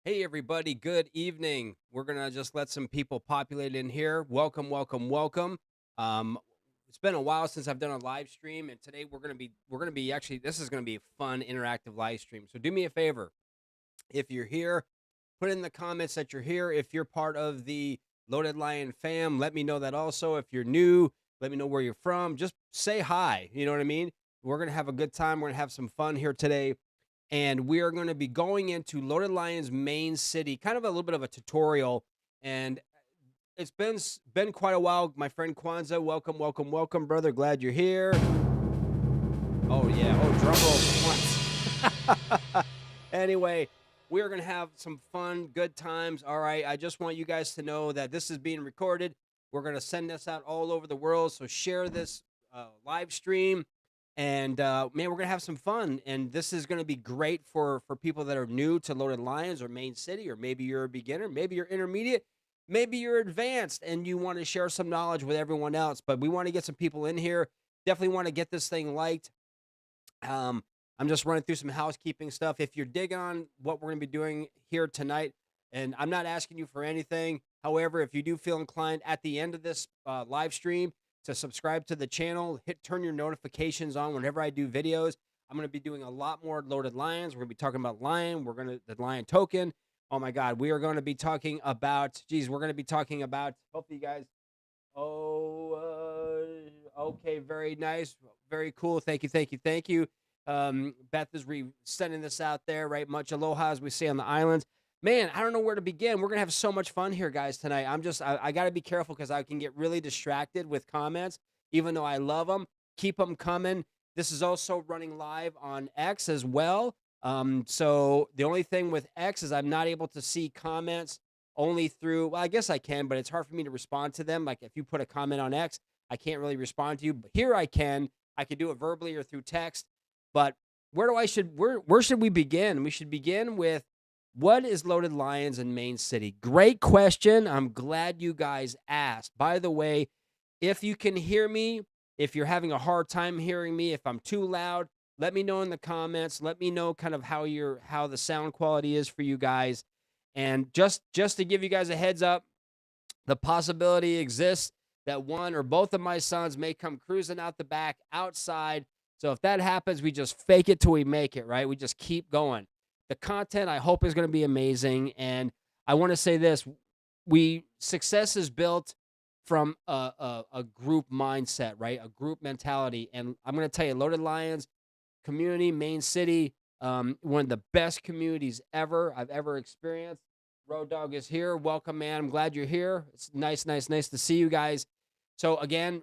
Hey, everybody. Good evening. We're going to just let some people populate in here. Welcome, welcome, welcome. Um, it's been a while since I've done a live stream, and today we're going to be actually, this is going to be a fun, interactive live stream. So do me a favor. If you're here, put in the comments that you're here. If you're part of the Loaded Lion fam, let me know that also. If you're new, let me know where you're from. Just say hi. You know what I mean? We're going to have a good time. We're going to have some fun here today, and we are going to be going into Loaded Lion's main city, kind of a little bit of a tutorial. And it's been quite a while. My friend Kwanzaa, welcome, welcome, welcome, brother. Glad you're here. Oh yeah. Oh, drum roll for once. Anyway, we're gonna have some fun, good times. All right. I just want you guys to know that this is being recorded. We're gonna send this out all over the world. So share this live stream, and man, we're gonna have some fun. And this is gonna be great for people that are new to Loaded Lions or Main City, or maybe you're a beginner, maybe you're intermediate, maybe you're advanced, and you want to share some knowledge with everyone else. But we want to get some people in here. Definitely want to get this thing liked. um, I'm just running through some housekeeping stuff. If you're digging on what we're going to be doing here tonight, and I'm not asking you for anything. However, if you do feel inclined at the end of this live stream to subscribe to the channel, turn your notifications on whenever I do videos. I'm going to be doing a lot more Loaded Lions. We're going to be talking about Lion. The Lion token. Oh my God, we are going to be talking about. Geez, we're going to be talking about. Hopefully, you guys. Oh, okay. Very nice. Very cool. Thank you. Thank you. Thank you. Beth is sending this out there, right? Much aloha, as we say on the islands. Man, I don't know where to begin. We're going to have so much fun here, guys, tonight. I got to be careful because I can get really distracted with comments, even though I love them. Keep them coming. This is also running live on X as well. So the only thing with X is I'm not able to see comments only through, well, I guess I can, but it's hard for me to respond to them. Like if you put a comment on X, I can't really respond to you, but here I can. I can do it verbally or through text. But where should we begin? We should begin with, what is Loaded Lions in Main City? Great question. I'm glad you guys asked. By the way, if you can hear me, if you're having a hard time hearing me, if I'm too loud, let me know in the comments. Let me know kind of how the sound quality is for you guys. And just to give you guys a heads up, the possibility exists that one or both of my sons may come cruising out the back outside. So if that happens, we just fake it till we make it, right? We just keep going. The content, I hope, is going to be amazing. And I want to say this: success is built from a group mindset, right? A group mentality. And I'm going to tell you, Loaded Lions community, Main City, one of the best communities I've ever experienced. Road Dog is here. Welcome, man. I'm glad you're here. It's nice, nice, nice to see you guys. So again,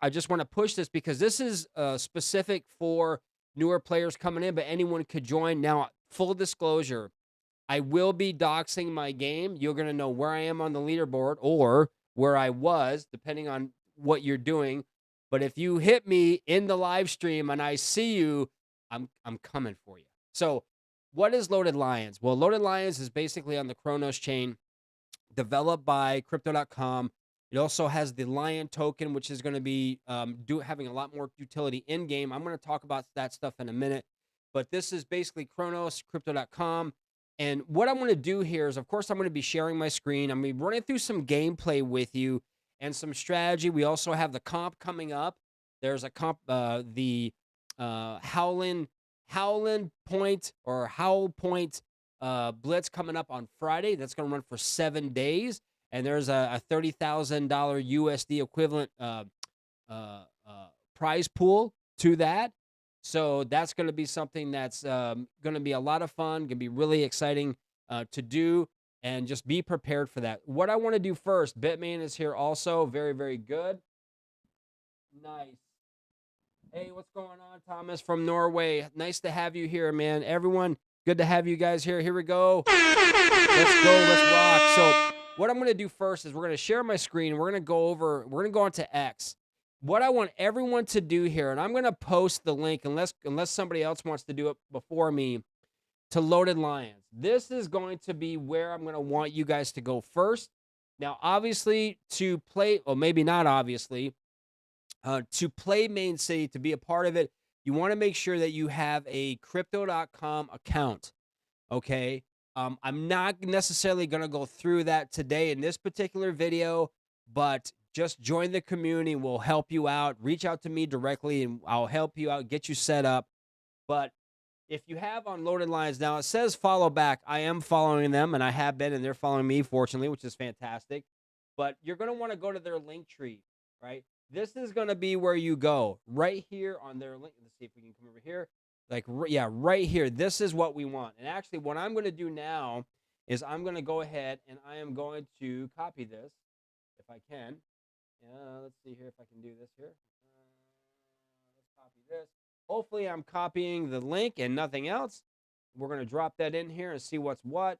I just want to push this because this is specific for newer players coming in, but anyone could join. Now, full disclosure, I will be doxing my game. You're going to know where I am on the leaderboard or where I was, depending on what you're doing. But if you hit me in the live stream and I see you, I'm coming for you. So what is Loaded Lions? Well, Loaded Lions is basically on the Kronos chain, developed by crypto.com. It also has the Lion token, which is going to be having a lot more utility in game. I'm going to talk about that stuff in a minute. But this is basically Kronos, crypto.com. And what I'm going to do here is, of course, I'm going to be sharing my screen. I'm going to be running through some gameplay with you and some strategy. We also have the comp coming up. There's a comp, the Howlin Point or Howl Point Blitz coming up on Friday. That's going to run for 7 days. And there's a $30,000 USD equivalent prize pool to that. So that's going to be something that's going to be a lot of fun, going to be really exciting to do, and just be prepared for that. What I want to do first, Bitman is here also. Very, very good. Nice. Hey, what's going on, Thomas from Norway? Nice to have you here, man. Everyone, good to have you guys here. Here we go. Let's go. Let's rock. So what I'm going to do first is we're going to share my screen. We're going to go onto X. What I want everyone to do here, and I'm going to post the link unless somebody else wants to do it before me, to Loaded Lions. This is going to be where I'm going to want you guys to go first. Now, obviously, to play, or maybe not obviously, to play Main City, to be a part of it, you want to make sure that you have a crypto.com account. Okay. I'm not necessarily going to go through that today in this particular video, but just join the community. We'll help you out. Reach out to me directly and I'll help you out, get you set up. But if you have unloaded lines now, it says follow back. I am following them and I have been, and they're following me, fortunately, which is fantastic. But you're going to want to go to their link tree, right? This is going to be where you go right here on their link. Let's see if we can come over here. Like, yeah, right here. This is what we want. And actually, what I'm going to do now is I'm going to go ahead and I am going to copy this if I can. Let's see here if I can do this here. Let's copy this. Hopefully, I'm copying the link and nothing else. We're going to drop that in here and see what's what.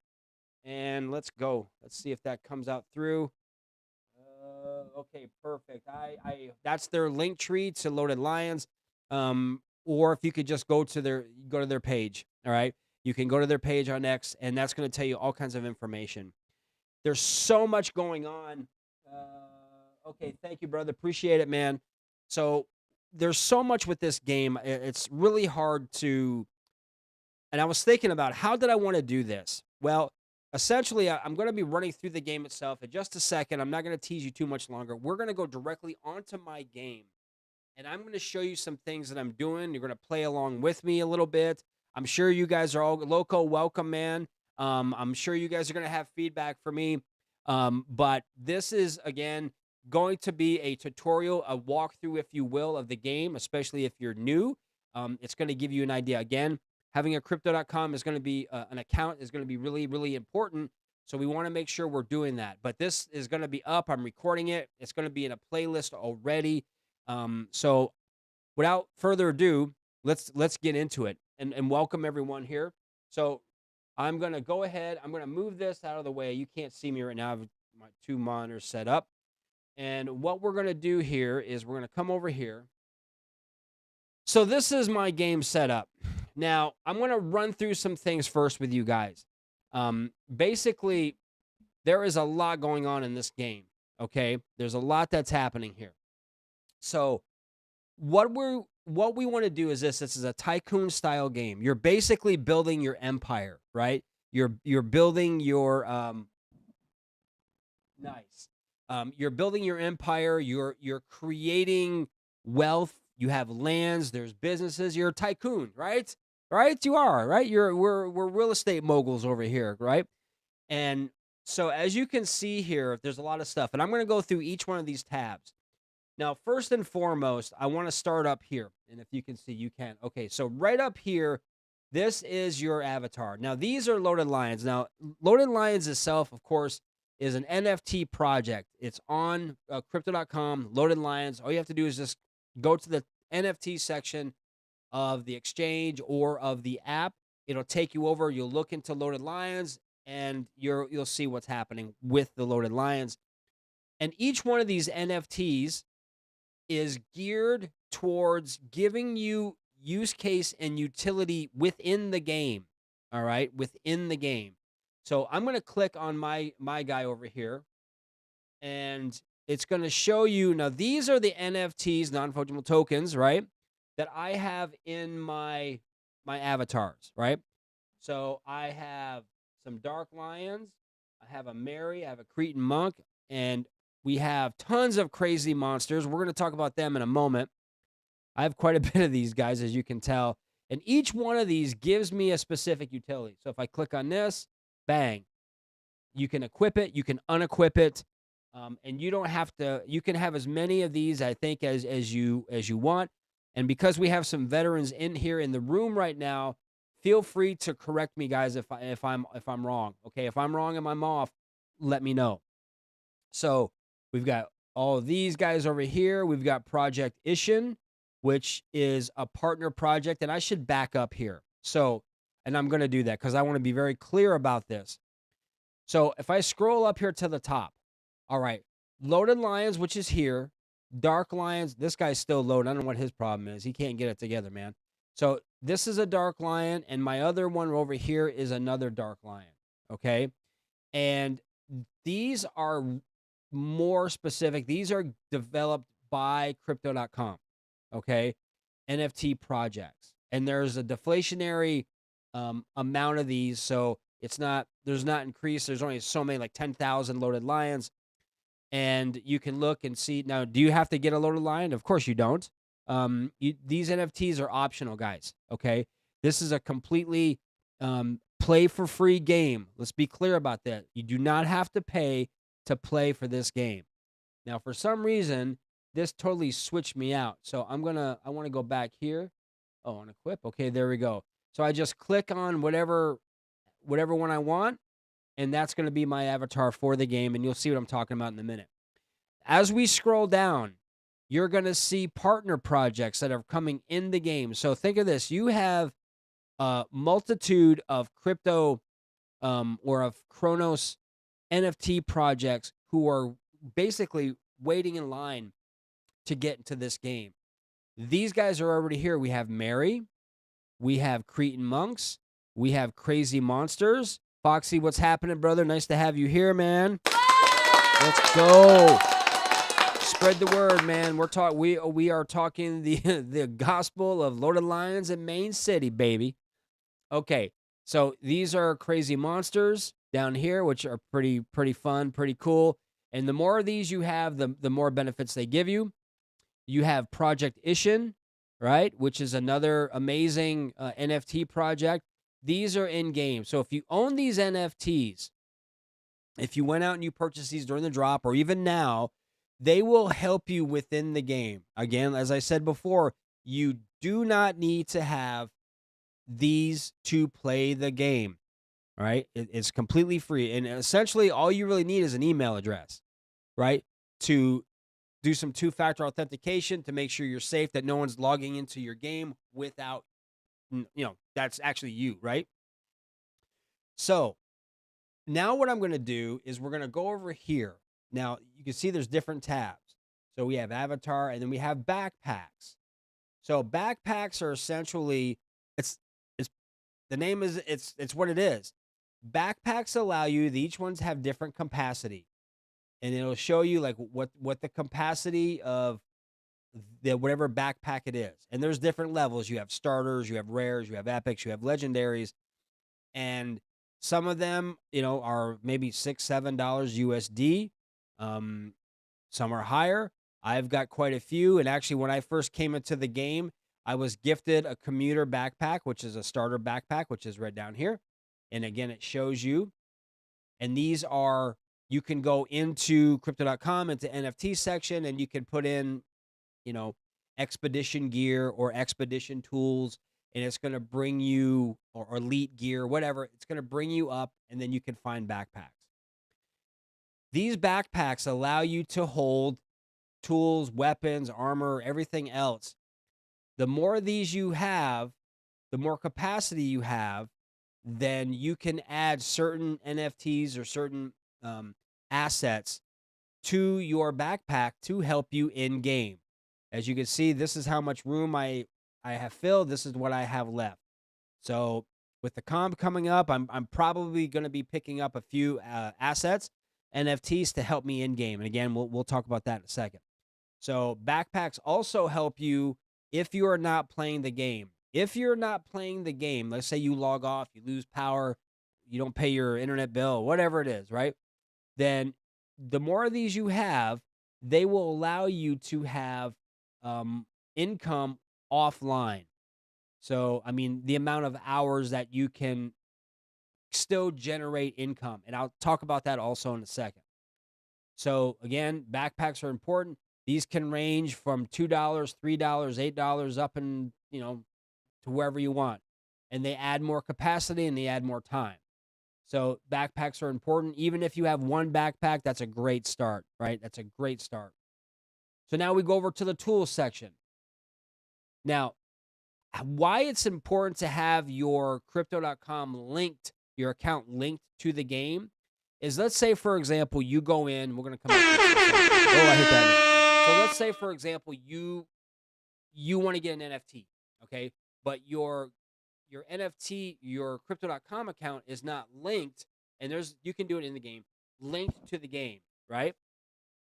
And let's go. Let's see if that comes out through. Okay, perfect. That's their link tree to Loaded Lions. Or if you could just go to their page. All right, you can go to their page on X, and that's going to tell you all kinds of information. There's so much going on. Okay, thank you, brother. Appreciate it, man. So there's so much with this game. It's really hard to. And I was thinking about how did I want to do this? Well, essentially, I'm going to be running through the game itself in just a second. I'm not going to tease you too much longer. We're going to go directly onto my game. And I'm going to show you some things that I'm doing. You're going to play along with me a little bit. I'm sure you guys are all loco welcome, man. I'm sure you guys are going to have feedback for me. But this is, again, going to be a tutorial, a walkthrough, if you will, of the game, especially if you're new. It's going to give you an idea. Again, having a crypto.com is going to be an account is going to be really, really important. So we want to make sure we're doing that. But this is going to be up. I'm recording it. It's going to be in a playlist already. So without further ado, let's get into it and welcome everyone here. So I'm going to go ahead. I'm going to move this out of the way. You can't see me right now. I have my two monitors set up. And what we're going to do here is we're going to come over here. So this is my game setup. Now, I'm going to run through some things first with you guys. Basically, there is a lot going on in this game, okay? There's a lot that's happening here. So what we want to do is this is a tycoon style game. You're basically building your empire, right? You're building your you're building your empire, you're creating wealth, you have lands, there's businesses, you're a tycoon, right? Right? You are, right? We're real estate moguls over here, right? And so as you can see here, there's a lot of stuff, and I'm going to go through each one of these tabs. Now, first and foremost, I want to start up here. And if you can see, you can. Okay, so right up here, this is your avatar. Now, these are Loaded Lions. Now, Loaded Lions itself, of course, is an NFT project. It's on crypto.com, Loaded Lions. All you have to do is just go to the NFT section of the exchange or of the app. It'll take you over. You'll look into Loaded Lions, and you'll see what's happening with the Loaded Lions. And each one of these NFTs is geared towards giving you use case and utility within the game. All right, within the game. So I'm going to click on my guy over here, and it's going to show you. Now, these are the NFTs, non-fungible tokens, right, that I have in my avatars, right? So I have some Dark Lions, I have a Mary, I have a Cretan Monk, and we have tons of crazy monsters. We're going to talk about them in a moment. I have quite a bit of these guys, as you can tell. And each one of these gives me a specific utility. So if I click on this, bang, you can equip it, you can unequip it, and you don't have to. You can have as many of these, I think, as you want. And because we have some veterans in here in the room right now, feel free to correct me, guys, if I'm wrong. Okay, if I'm wrong and I'm off, let me know. So we've got all of these guys over here. We've got Project Ishin, which is a partner project, and I should back up here. So, and I'm going to do that because I want to be very clear about this. So if I scroll up here to the top, all right, Loaded Lions, which is here, Dark Lions, this guy's still loaded. I don't know what his problem is. He can't get it together, man. So this is a Dark Lion, and my other one over here is another Dark Lion, okay? And these are more specific. These are developed by crypto.com, okay? NFT projects. And there's a deflationary amount of these, so it's not there's not increased. There's only so many, like 10,000 loaded lions. And you can look and see. Now, do you have to get a loaded lion? Of course you don't. These NFTs are optional, guys. Okay. This is a completely play for free game. Let's be clear about that. You do not have to pay to play for this game. Now, for some reason, this totally switched me out. So I want to go back here. Oh, on equip. Okay, there we go. So I just click on whatever one I want, and that's going to be my avatar for the game, and you'll see what I'm talking about in a minute. As we scroll down, you're going to see partner projects that are coming in the game. So think of this. You have a multitude of crypto or of Chronos NFT projects who are basically waiting in line to get into this game. These guys are already here. We have Mary. We have Cretan Monks. We have Crazy Monsters. Foxy, what's happening, brother? Nice to have you here, man. Let's go. Spread the word, man. We are talking the gospel of loaded lions in Main City, baby. Okay, so these are Crazy Monsters down here, which are pretty fun, pretty cool. And the more of these you have, the more benefits they give you. You have Project Ishin, right, which is another amazing NFT project. These are in game. So if you own these NFTs, if you went out and you purchased these during the drop or even now, they will help you within the game. Again, as I said before, you do not need to have these to play the game, right? It's completely free. And essentially, all you really need is an email address, right, to do some two-factor authentication to make sure you're safe, that no one's logging into your game without, that's actually you, right? So now what I'm going to do is we're going to go over here. Now, you can see there's different tabs. So we have avatar, and then we have backpacks. So backpacks are essentially, it's the name is, it's what it is. Backpacks allow you, each ones have different capacity. And it'll show you like what the capacity of whatever backpack it is. And there's different levels. You have starters, you have rares, you have epics, you have legendaries. And some of them, are maybe $6-7 USD. Some are higher. I've got quite a few. And actually, when I first came into the game, I was gifted a commuter backpack, which is a starter backpack, which is right down here. And again, it shows you. And these are, you can go into crypto.com, into NFT section, and you can put in, expedition gear or expedition tools, and it's going to bring you, or elite gear, whatever. It's going to bring you up, and then you can find backpacks. These backpacks allow you to hold tools, weapons, armor, everything else. The more of these you have, the more capacity you have, then you can add certain NFTs or certain assets to your backpack to help you in game. As you can see, this is how much room I have filled. This is what I have left. So with the comp coming up, I'm probably going to be picking up a few assets, NFTs, to help me in game. And again, we'll talk about that in a second. So backpacks also help you if you are not playing the game. If you're not playing the game, let's say you log off, you lose power, you don't pay your internet bill, whatever it is, right? Then the more of these you have, they will allow you to have income offline. So, I mean, the amount of hours that you can still generate income. And I'll talk about that also in a second. So again, backpacks are important. These can range from $2, $3, $8 up and, to wherever you want. And they add more capacity and they add more time. So backpacks are important. Even if you have one backpack, that's a great start, right? That's a great start. So now we go over to the tools section. Now, why it's important to have your crypto.com linked, your account linked to the game, is let's say, for example, you go in, we're going to come back. Oh, I hit that. So let's say, for example, you want to get an NFT, okay? But your NFT, your crypto.com account is not linked, and you can do it in the game, linked to the game, right?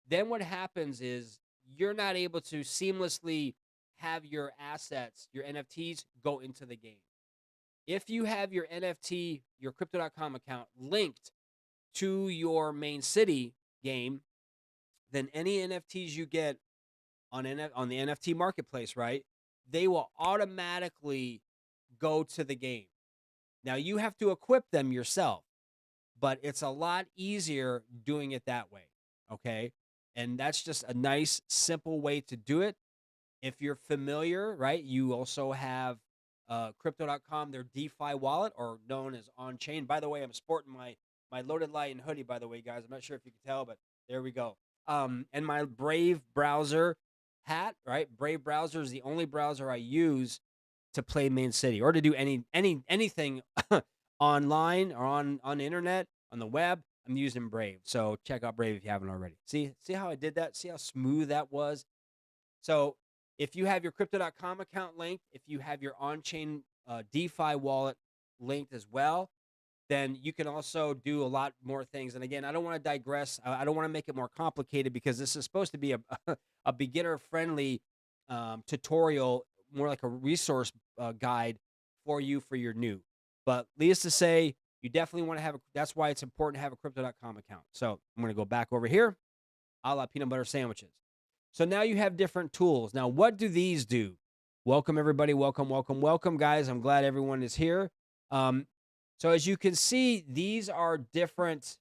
Then what happens is you're not able to seamlessly have your assets, your NFTs, go into the game. if you have your NFT, your crypto.com account linked to your main city game, then any NFTs you get on the NFT marketplace, right? They will automatically go to the game. Now you have to equip them yourself, but it's a lot easier doing it that way. Okay. And that's just a nice, simple way to do it. If you're familiar, right, you also have crypto.com, their DeFi wallet, or known as on chain. By the way, I'm sporting my Loaded Lion hoodie, by the way, guys. I'm not sure if you can tell, but there we go. And my Brave browser hat, right? Brave browser is the only browser I use to play Main City or to do anything online or on the internet, on the web. I'm using Brave. So check out Brave if you haven't already. See how I did that? See how smooth that was? So if you have your crypto.com account linked, if you have your on-chain DeFi wallet linked as well, then you can also do a lot more things. And again, I don't want to digress. I don't want to make it more complicated because this is supposed to be a beginner-friendly tutorial, more like a resource guide for you for your new. But needless to say, you definitely want to have that's why it's important to have a crypto.com account. So I'm going to go back over here, a la peanut butter sandwiches. So now you have different tools. Now, what do these do? Welcome, everybody. Welcome, welcome, welcome, guys. I'm glad everyone is here. So as you can see, these are different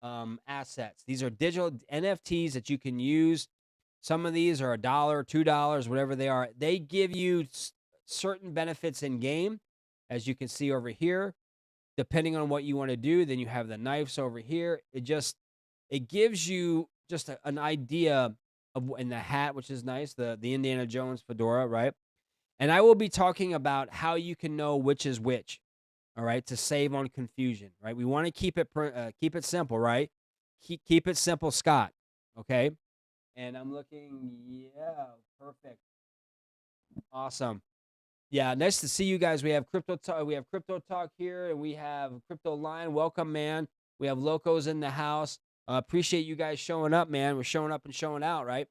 assets. These are digital NFTs that you can use. Some of these are $1, $2, whatever they are. They give you certain benefits in game, as you can see over here. Depending on what you want to do, then you have the knives over here. It gives you just an idea of, and the hat, which is nice, the Indiana Jones fedora, right? And I will be talking about how you can know which is which, all right, to save on confusion, right? We want to keep it simple, right? Keep it simple, Scott, okay? And I'm looking, yeah, perfect. Awesome. Yeah, nice to see you guys. We have crypto talk here, and we have Crypto Line. Welcome, man. We have Locos in the house. Appreciate you guys showing up, man. We're showing up and showing out, right?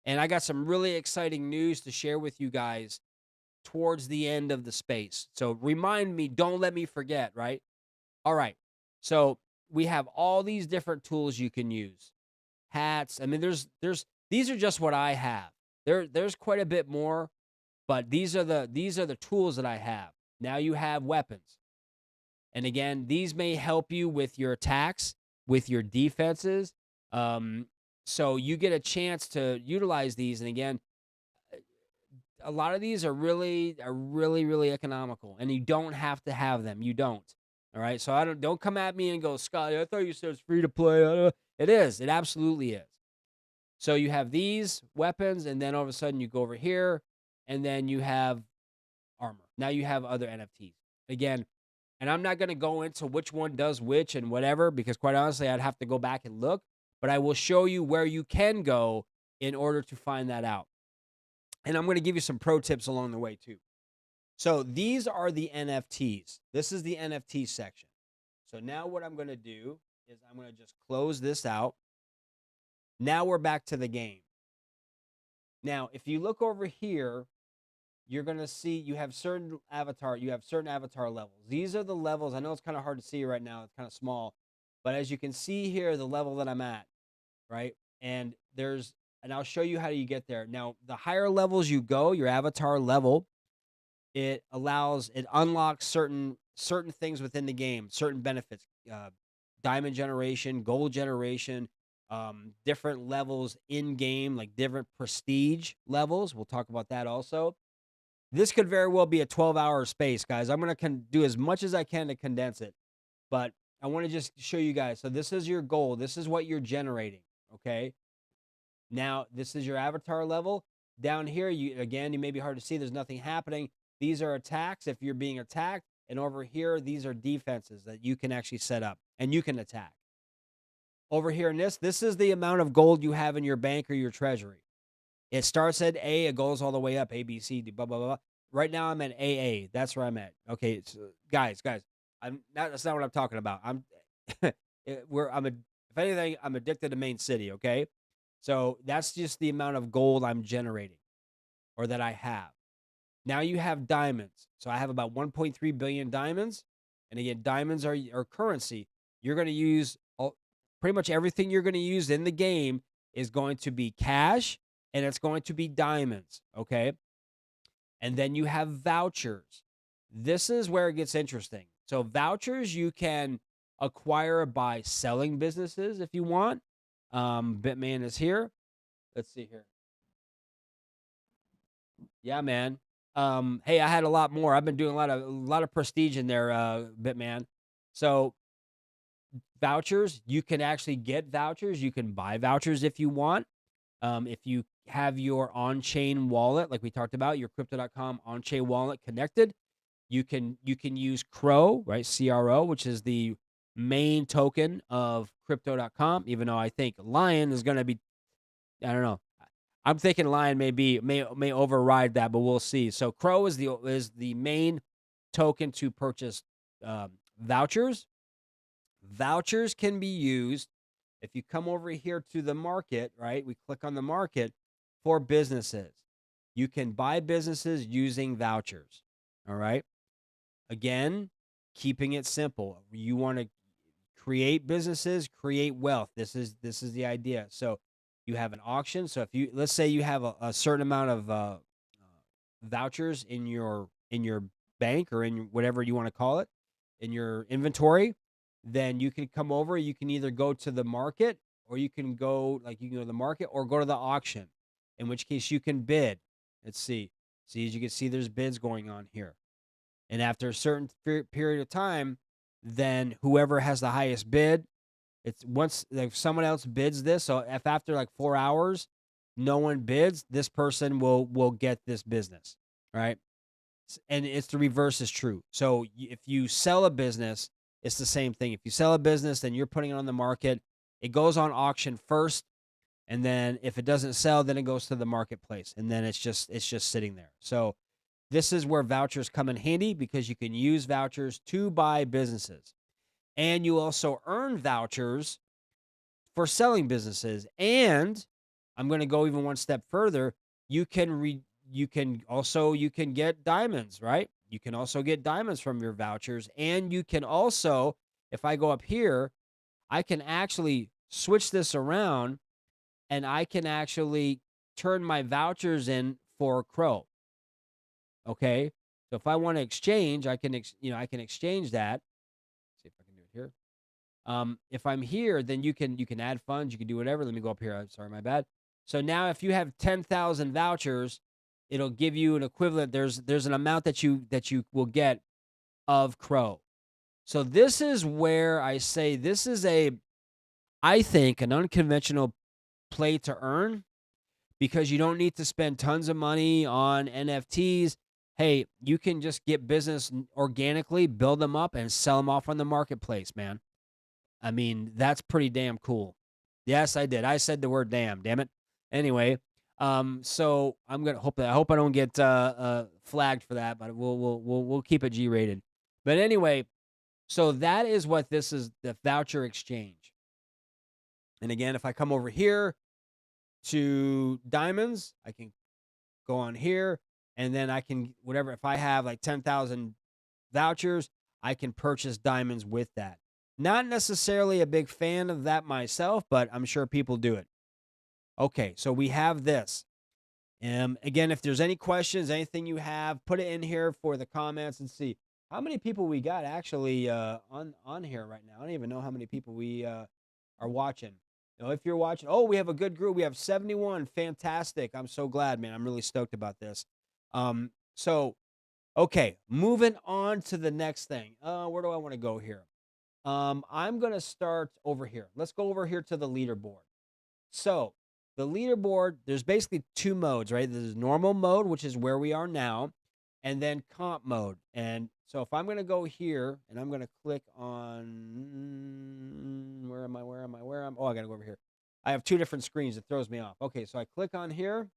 And I got some really exciting news to share with you guys towards the end of the space. So remind me, don't let me forget, right? All right. So we have all these different tools you can use. Hats. I mean, these are just what I have. There's quite a bit more. But these are the tools that I have. Now you have weapons. And again, these may help you with your attacks, with your defenses. So you get a chance to utilize these. And again, a lot of these are really, really economical. And you don't have to have them. You don't. All right. So don't come at me and go, Scott, I thought you said it's free to play. It is. It absolutely is. So you have these weapons, and then all of a sudden you go over here. And then you have armor. Now you have other NFTs. Again, and I'm not going to go into which one does which and whatever, because quite honestly, I'd have to go back and look. But I will show you where you can go in order to find that out. And I'm going to give you some pro tips along the way too. So these are the NFTs. This is the NFT section. So now what I'm going to do is I'm going to just close this out. Now we're back to the game. Now, if you look over here, you're going to see you have certain avatar levels. These are the levels. I know it's kind of hard to see right now. It's kind of small. But as you can see here, the level that I'm at, right? And I'll show you how you get there. Now, the higher levels you go, your avatar level, it unlocks certain things within the game, certain benefits, diamond generation, gold generation, different levels in game, like different prestige levels. We'll talk about that also. This could very well be a 12-hour space, guys. I'm going to do as much as I can to condense it, but I want to just show you guys. So this is your goal. This is what you're generating, okay? Now, this is your avatar level. Down here, you may be hard to see. There's nothing happening. These are attacks if you're being attacked, and over here, these are defenses that you can actually set up, and you can attack. Over here in this is the amount of gold you have in your bank or your treasury. It starts at A, it goes all the way up, A, B, C, D, blah, blah, blah. Right now I'm at AA. That's where I'm at. Okay, guys, that's not what I'm talking about. If anything, I'm addicted to Main City, okay? So that's just the amount of gold I'm generating or that I have. Now you have diamonds. So I have about 1.3 billion diamonds. And again, diamonds are currency. You're going to use pretty much everything you're going to use in the game is going to be cash, and it's going to be diamonds. Okay. And then you have vouchers. This is where it gets interesting. So vouchers you can acquire by selling businesses if you want. Bitman is here. Let's see here. Yeah, man. Hey, I had a lot more. I've been doing a lot of prestige in there, Bitman. So vouchers, you can actually get vouchers. You can buy vouchers if you want. If you have your on-chain wallet, like we talked about, your crypto.com on-chain wallet connected, you can use CRO, right? CRO, which is the main token of crypto.com, even though I think Lion is going to be, I don't know. I'm thinking Lion may override that, but we'll see. So CRO is the main token to purchase vouchers. Vouchers can be used if you come over here to the market, right? We click on the market for businesses. You can buy businesses using vouchers. All right. Again, keeping it simple. You want to create businesses, create wealth. This is the idea. So you have an auction. So if you, let's say you have a certain amount of vouchers in your bank or in whatever you want to call it, in your inventory, then you can come over. You can either go to the market, or you can go to the market or go to the auction, in which case you can bid. Let's see. See, as you can see, there's bids going on here. And after a certain period of time, then whoever has the highest bid, it's once if someone else bids this. So if after like 4 hours, no one bids, this person will get this business, right? And it's the reverse is true. So if you sell a business, it's the same thing. If you sell a business, then you're putting it on the market. It goes on auction first, and then if it doesn't sell, then it goes to the marketplace, and then it's just sitting there. So this is where vouchers come in handy, because you can use vouchers to buy businesses. And you also earn vouchers for selling businesses. And I'm going to go even one step further. You can get diamonds, right? You can also get diamonds from your vouchers. And you can also, if I go up here, I can actually switch this around, and I can actually turn my vouchers in for CRO. Okay. So if I want to exchange, I can exchange that. Let's see if I can do it here. If I'm here, then you can add funds. You can do whatever. Let me go up here. I'm sorry, my bad. So now if you have 10,000 vouchers, it'll give you an equivalent. There's an amount that you will get of CRO. So this is where I say this is I think an unconventional play to earn, because you don't need to spend tons of money on NFTs. Hey, you can just get business organically, build them up, and sell them off on the marketplace, man. I mean, that's pretty damn cool. Yes, I did. I said the word damn it. Anyway, so I hope I don't get flagged for that, but we'll keep it G-rated. But anyway, so that is what this is, the voucher exchange. And again, if I come over here to diamonds, I can go on here, and then I can, whatever, if I have like 10,000 vouchers, I can purchase diamonds with that. Not necessarily a big fan of that myself, but I'm sure people do it. Okay, so we have this. Again, if there's any questions, anything you have, put it in here for the comments and see how many people we got actually on here right now. I don't even know how many people we are watching. If you're watching, we have a good group. We have 71. Fantastic. I'm so glad, man. I'm really stoked about this. So, okay, moving on to the next thing. Where do I want to go here? I'm going to start over here. Let's go over here to the leaderboard. So the leaderboard, there's basically two modes, right? There's normal mode, which is where we are now, and then comp mode. And so if I'm going to go here and I'm going to click on, where am I? Oh, I got to go over here. I have two different screens. It throws me off. Okay, so I click on here,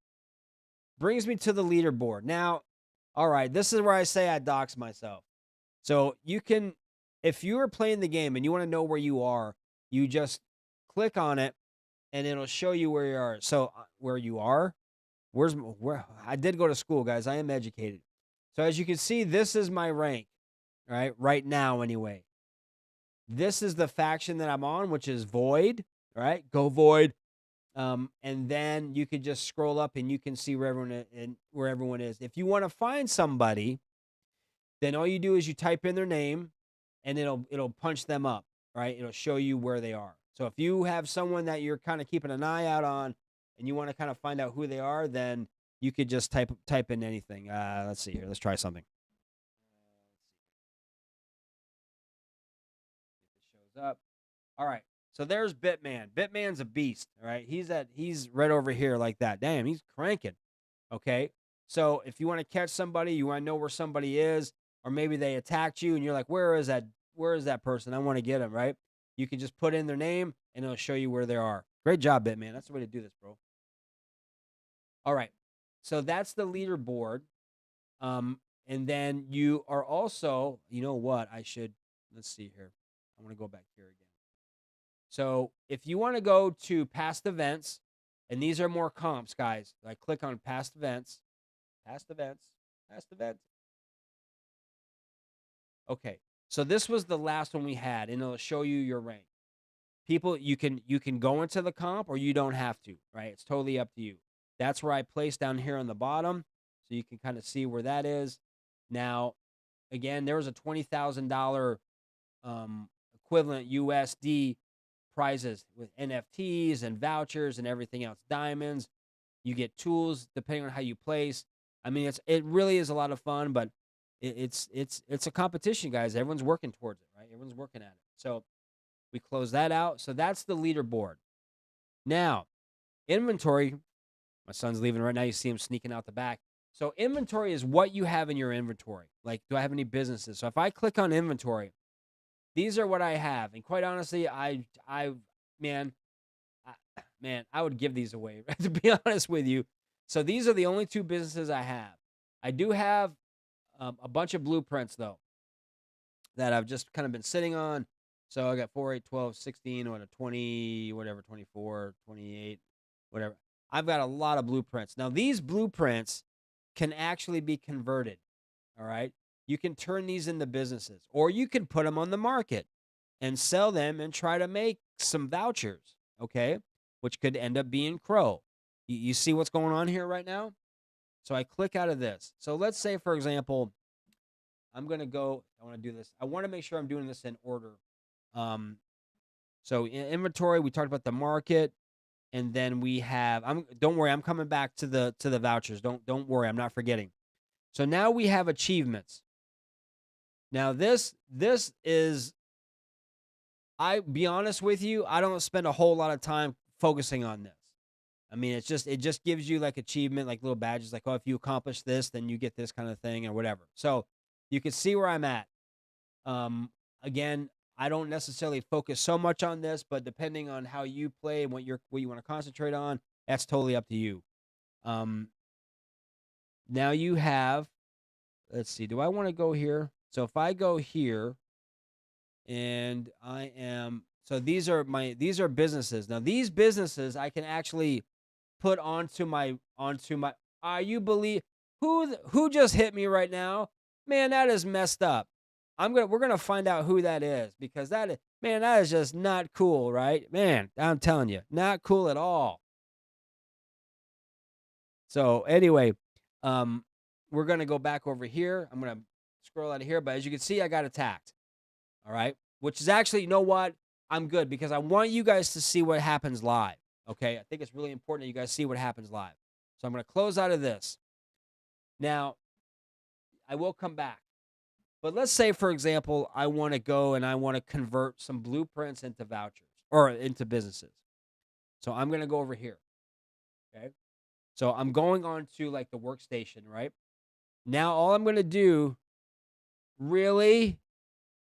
brings me to the leaderboard. Now, all right, this is where I say I dox myself. So you can, if you are playing the game and you want to know where you are, you just click on it and it'll show you where you are. So where you are, where I did go to school, guys. I am educated. So as you can see, this is my rank, right? Right now, anyway. This is the faction that I'm on, which is Void, right? Go Void. And then you could just scroll up and you can see where everyone is. If you want to find somebody, then all you do is you type in their name and it'll punch them up, right? It'll show you where they are. So if you have someone that you're kind of keeping an eye out on and you want to kind of find out who they are, then you could just type in anything. Let's see here. Let's try something. If it shows up. All right. So there's Bitman. Bitman's a beast. All right. He's right over here like that. Damn, he's cranking. Okay. So if you want to catch somebody, you want to know where somebody is, or maybe they attacked you and you're like, where is that person? I want to get him, right? You can just put in their name and it'll show you where they are. Great job, Bitman. That's the way to do this, bro. All right. So that's the leaderboard. And then you are also, you know what? Let's see here. I want to go back here again. So if you want to go to past events, and these are more comps, guys, like click on past events. Okay, so this was the last one we had, and it'll show you your rank. People, you can go into the comp or you don't have to, right? It's totally up to you. That's where I placed down here on the bottom, so you can kind of see where that is. Now, again, there was a $20,000 equivalent USD prizes with NFTs and vouchers and everything else, diamonds. You get tools depending on how you place. I mean, it really is a lot of fun, but it's a competition, guys. Everyone's working towards it, right? Everyone's working at it. So we close that out. So that's the leaderboard. Now, inventory. My son's leaving right now. You see him sneaking out the back. So inventory is what you have in your inventory. Like, do I have any businesses? So if I click on inventory, these are what I have. And quite honestly, man, I would give these away, to be honest with you. So these are the only two businesses I have. I do have a bunch of blueprints, though, that I've just kind of been sitting on. So I got 4, 8, 12, 16, or 20, whatever, 24, 28, whatever. I've got a lot of blueprints. Now, these blueprints can actually be converted, all right? You can turn these into businesses, or you can put them on the market and sell them and try to make some vouchers, okay? Which could end up being Crow. You see what's going on here right now? So I click out of this. So let's say, for example, I'm going to go, I want to do this. I want to make sure I'm doing this in order. So in inventory, we talked about the market, and then we have, don't worry, I'm coming back to the vouchers. Don't worry, I'm not forgetting. So now we have achievements. Now this is, I be honest with you, I don't spend a whole lot of time focusing on this. I mean, it just gives you like achievement, like little badges, like, oh, if you accomplish this, then you get this kind of thing or whatever. So you can see where I'm at. Again, I don't necessarily focus so much on this, but depending on how you play and what you want to concentrate on, that's totally up to you. Now you have, let's see, do I want to go here? So if I go here and so these are businesses. Now these businesses I can actually put onto my, you believe, who just hit me right now? Man, that is messed up. We're gonna find out who that is, because that is just not cool, right? Man, I'm telling you, not cool at all. So anyway, we're gonna go back over here. I'm gonna scroll out of here, but as you can see, I got attacked. All right, which is actually, you know what? I'm good, because I want you guys to see what happens live. Okay, I think it's really important that you guys see what happens live. So I'm gonna close out of this. Now, I will come back. But let's say, for example, I want to go and I want to convert some blueprints into vouchers or into businesses. So I'm going to go over here. Okay. So I'm going on to like the workstation, right? Now, all I'm going to do, really,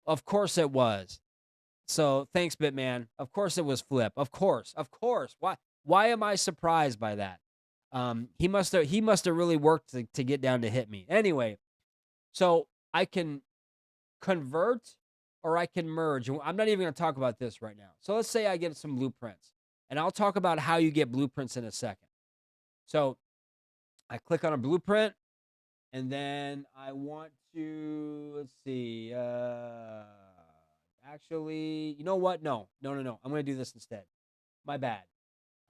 of course it was. So thanks, Bitman. Of course it was Flip. Of course. Why am I surprised by that? He must have really worked to get down to hit me. Anyway, so I can convert or I can merge. I'm not even going to talk about this right now. So let's say I get some blueprints, and I'll talk about how you get blueprints in a second. So I click on a blueprint, And then I want to, let's see, actually, you know what? No. I'm going to do this instead. My bad.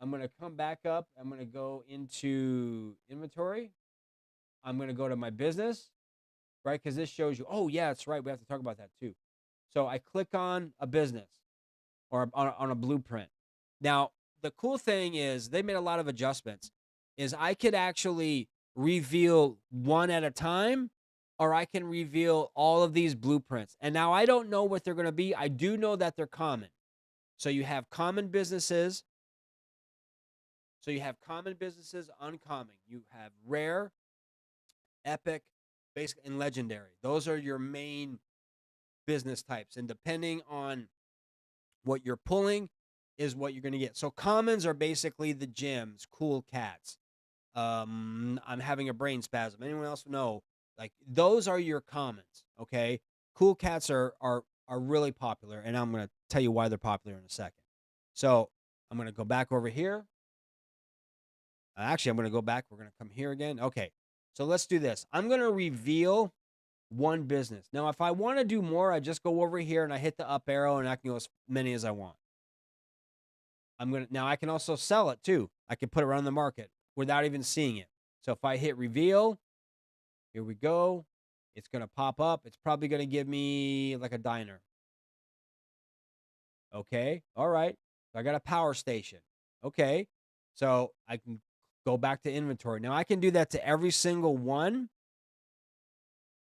I'm going to come back up. I'm going to go into inventory. I'm going to go to my business, right? Because this shows you, oh, yeah, that's right. We have to talk about that too. So I click on a business or on a blueprint. Now, the cool thing is they made a lot of adjustments. Is I could actually reveal one at a time, or I can reveal all of these blueprints. And now I don't know what they're going to be. I do know that they're common. So you have common businesses. So you have common businesses, uncommon. You have rare, epic, basic, and legendary. Those are your main business types. And depending on what you're pulling is what you're going to get. So commons are basically the gems, cool cats. I'm having a brain spasm. Anyone else know? Like those are your commons, okay? Cool cats are really popular, and I'm going to tell you why they're popular in a second. So I'm going to go back over here. Actually, I'm going to go back. We're going to come here again. Okay, so let's do this. I'm going to reveal one business. Now, if I want to do more, I just go over here and I hit the up arrow, and I can go as many as I want. Now I can also sell it too. I can put it around the market without even seeing it. So if I hit reveal, here we go. It's going to pop up. It's probably going to give me like a diner. Okay. All right. So I got a power station. Okay. So I can go back to inventory. Now I can do that to every single one,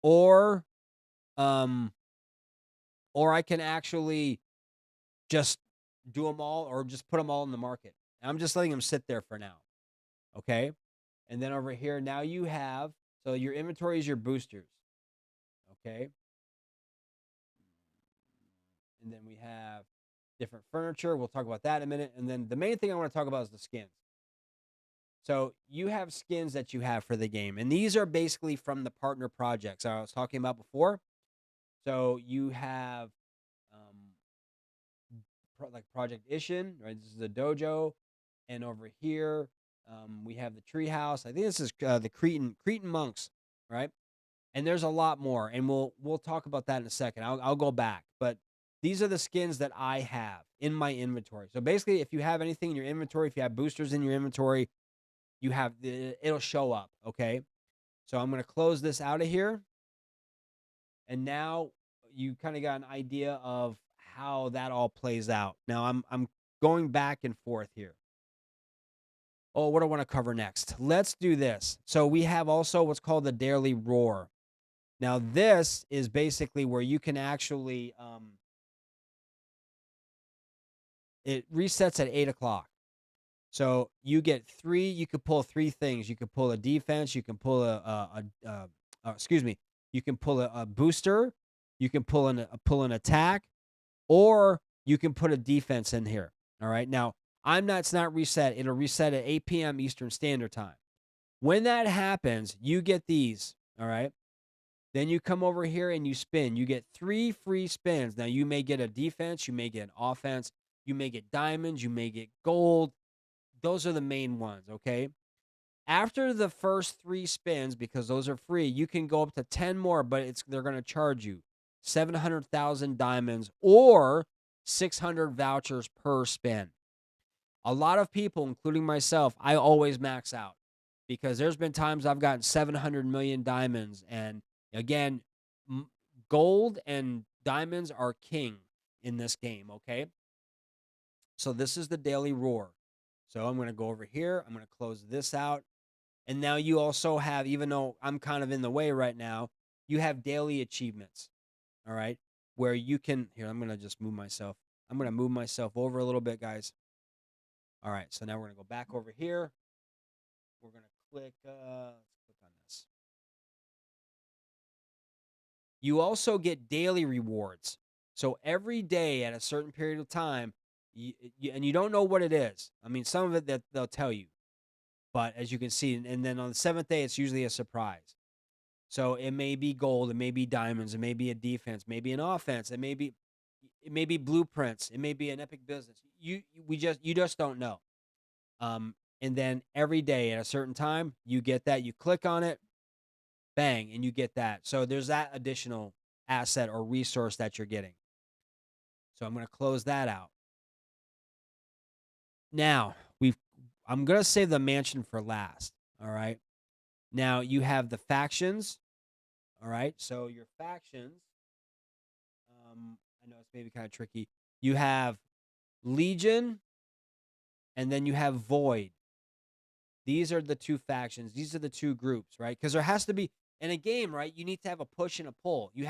or I can actually just do them all, or just put them all in the market. And I'm just letting them sit there for now. Okay. And then over here, now you have, so your inventory is your boosters. Okay. And then we have different furniture. We'll talk about that in a minute. And then the main thing I want to talk about is the skins. So you have skins that you have for the game. And these are basically from the partner projects I was talking about before. So you have like Project Ishin, right? This is a dojo. And over here, we have the treehouse. I think this is the Cretan monks, right? And there's a lot more, and we'll talk about that in a second. I'll go back, but these are the skins that I have in my inventory. So basically, if you have anything in your inventory, if you have boosters in your inventory, it'll show up. Okay, so I'm gonna close this out of here, and now you kind of got an idea of how that all plays out. Now I'm going back and forth here. Oh, what do I want to cover next? Let's do this. So we have also what's called the daily roar. Now, this is basically where you can actually, it resets at 8 o'clock. So you get you could pull three things. You could pull a defense. You can pull you can pull a booster. You can pull an attack, or you can put a defense in here. All right. Now, it's not reset. It'll reset at 8 p.m. Eastern Standard Time. When that happens, you get these. All right. Then you come over here and you spin. You get 3 free spins. Now, you may get a defense. You may get an offense. You may get diamonds. You may get gold. Those are the main ones, okay? After the first 3 spins, because those are free, you can go up to 10 more, but they're going to charge you 700,000 diamonds or 600 vouchers per spin. A lot of people, including myself, I always max out because there's been times I've gotten 700 million diamonds, and again, gold and diamonds are king in this game, okay? So this is the daily roar. So I'm going to go over here. I'm going to close this out. And now you also have, even though I'm kind of in the way right now, you have daily achievements, all right? Where you can, here, I'm going to just move myself. I'm going to move myself over a little bit, guys. All right, so now we're going to go back over here. We're going to click, let's click on this. You also get daily rewards. So every day at a certain period of time, and you don't know what it is. I mean, some of it that they'll tell you, but as you can see, and then on the 7th day, it's usually a surprise. So it may be gold, it may be diamonds, it may be a defense, maybe an offense, it may be blueprints, it may be an epic business. You just don't know. And then every day at a certain time, you get that. You click on it, bang, and you get that. So there's that additional asset or resource that you're getting. So I'm going to close that out. Now, I'm going to save the mansion for last, all right? Now, you have the factions, all right? So your factions, I know it's maybe kind of tricky. You have Legion, and then you have Void. These are the two factions. These are the two groups, right? Because there has to be, in a game, right, you need to have a push and a pull. You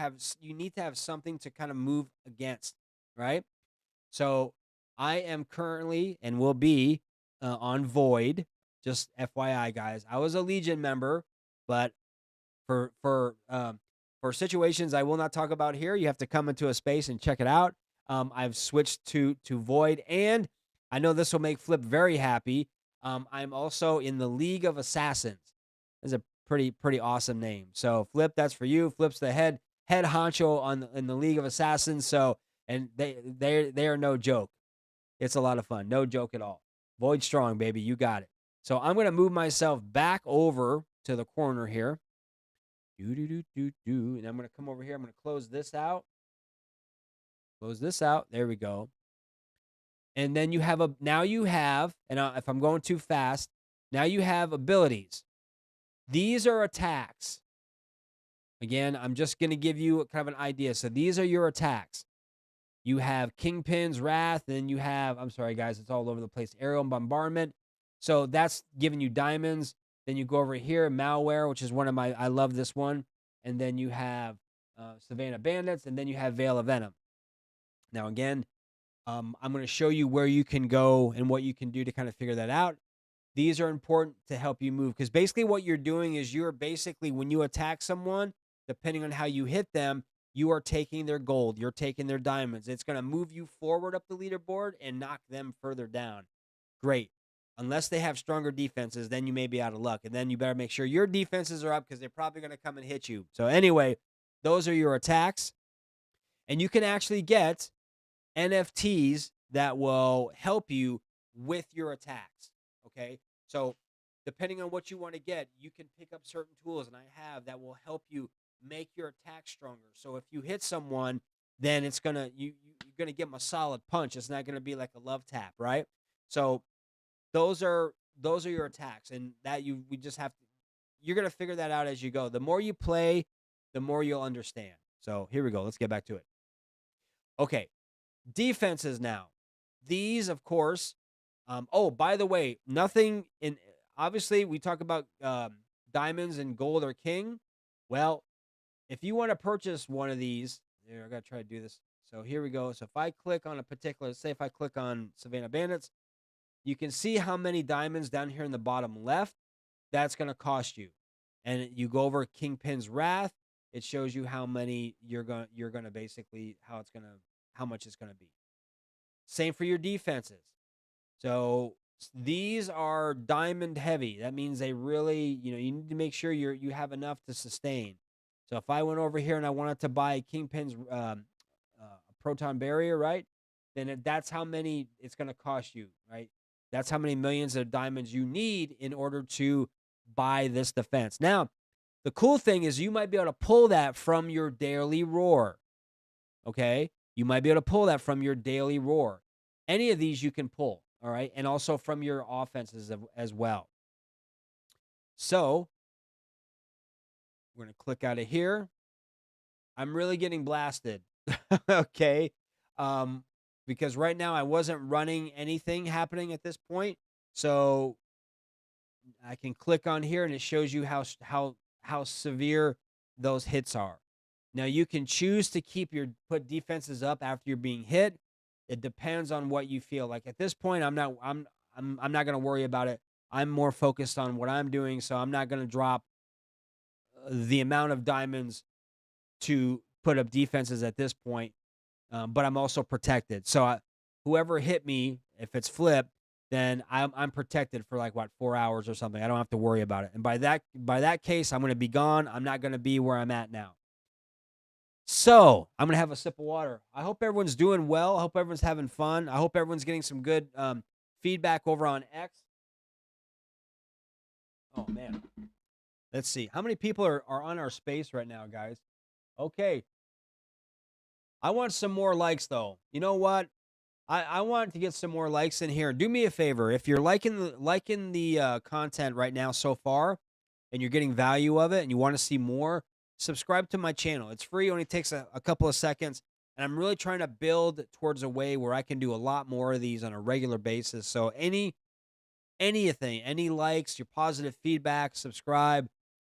need to have something to kind of move against, right? So I am currently and will be on Void. Just FYI, guys. I was a Legion member, but for situations I will not talk about here, you have to come into a space and check it out. I've switched to Void, and I know this will make Flip very happy. I'm also in the League of Assassins. That's a pretty awesome name. So Flip, that's for you. Flip's the head honcho in the League of Assassins. So, and they are no joke. It's a lot of fun. No joke at all. Void strong, baby. You got it. So I'm going to move myself back over to the corner here. And I'm going to come over here. I'm going to close this out. Close this out. There we go. And then you have and if I'm going too fast, now you have abilities. These are attacks. Again, I'm just going to give you kind of an idea. So these are your attacks. You have Kingpin's Wrath, and you have, I'm sorry, guys, it's all over the place, Aerial Bombardment. So that's giving you diamonds. Then you go over here, Malware, which is one of I love this one. And then you have Savannah Bandits, and then you have Veil of Venom. Now, again, I'm going to show you where you can go and what you can do to kind of figure that out. These are important to help you move, because basically what you're doing is you're basically, when you attack someone, depending on how you hit them, you are taking their gold, you're taking their diamonds. It's going to move you forward up the leaderboard and knock them further down. Great. Unless they have stronger defenses, then you may be out of luck. And then you better make sure your defenses are up, because they're probably going to come and hit you. So anyway, those are your attacks. And you can actually get NFTs that will help you with your attacks. Okay? So depending on what you want to get, you can pick up certain tools, and I have, that will help you make your attack stronger. So if you hit someone, then it's gonna you're gonna give them a solid punch. It's not gonna be like a love tap, right? So those are your attacks, and that we just have to. You're gonna figure that out as you go. The more you play, the more you'll understand. So here we go. Let's get back to it. Okay, defenses now. These, of course. Oh, by the way, nothing in. Obviously, we talk about diamonds and gold are king. Well, if you want to purchase one of these, here, I got to try to do this. So here we go. So if I click on a particular, say if I click on Savannah Bandits, you can see how many diamonds down here in the bottom left. That's going to cost you. And you go over Kingpin's Wrath, it shows you how many you're going to basically, how much it's going to be. Same for your defenses. So these are diamond heavy. That means they really, you need to make sure you have enough to sustain. So if I went over here and I wanted to buy Kingpin's proton barrier, right? Then that's how many it's going to cost you, right? That's how many millions of diamonds you need in order to buy this defense. Now, the cool thing is you might be able to pull that from your daily roar, okay? You might be able to pull that from your daily roar. Any of these you can pull, all right? And also from your offenses as well. So we're going to click out of here. I'm really getting blasted, okay? Because right now I wasn't running anything happening at this point. So I can click on here and it shows you how severe those hits are. Now you can choose to put defenses up after you're being hit. It depends on what you feel like. At this point, I'm not going to worry about it. I'm more focused on what I'm doing, so I'm not going to drop the amount of diamonds to put up defenses at this point. But I'm also protected. So whoever hit me, if it's Flip, then I'm protected for 4 hours or something. I don't have to worry about it. And by that case, I'm going to be gone. I'm not going to be where I'm at now. So I'm going to have a sip of water. I hope everyone's doing well. I hope everyone's having fun. I hope everyone's getting some good feedback over on X. Oh, man. Let's see. How many people are on our space right now, guys? Okay. I want some more likes, though. You know what? I want to get some more likes in here. Do me a favor. If you're liking the content right now so far, and you're getting value of it, and you want to see more, subscribe to my channel. It's free. It only takes a couple of seconds. And I'm really trying to build towards a way where I can do a lot more of these on a regular basis. So anything, any likes, your positive feedback, subscribe,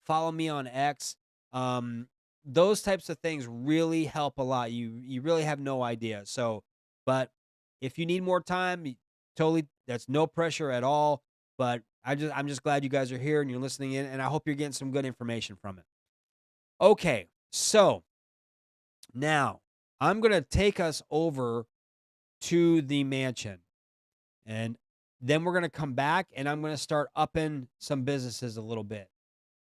follow me on X. Um, those types of things really help a lot. You really have no idea. So, but if you need more time, totally, that's no pressure at all. But I'm just glad you guys are here and you're listening in, and I hope you're getting some good information from it. Okay, so now I'm gonna take us over to the mansion. And then we're going to come back and I'm going to start upping some businesses a little bit.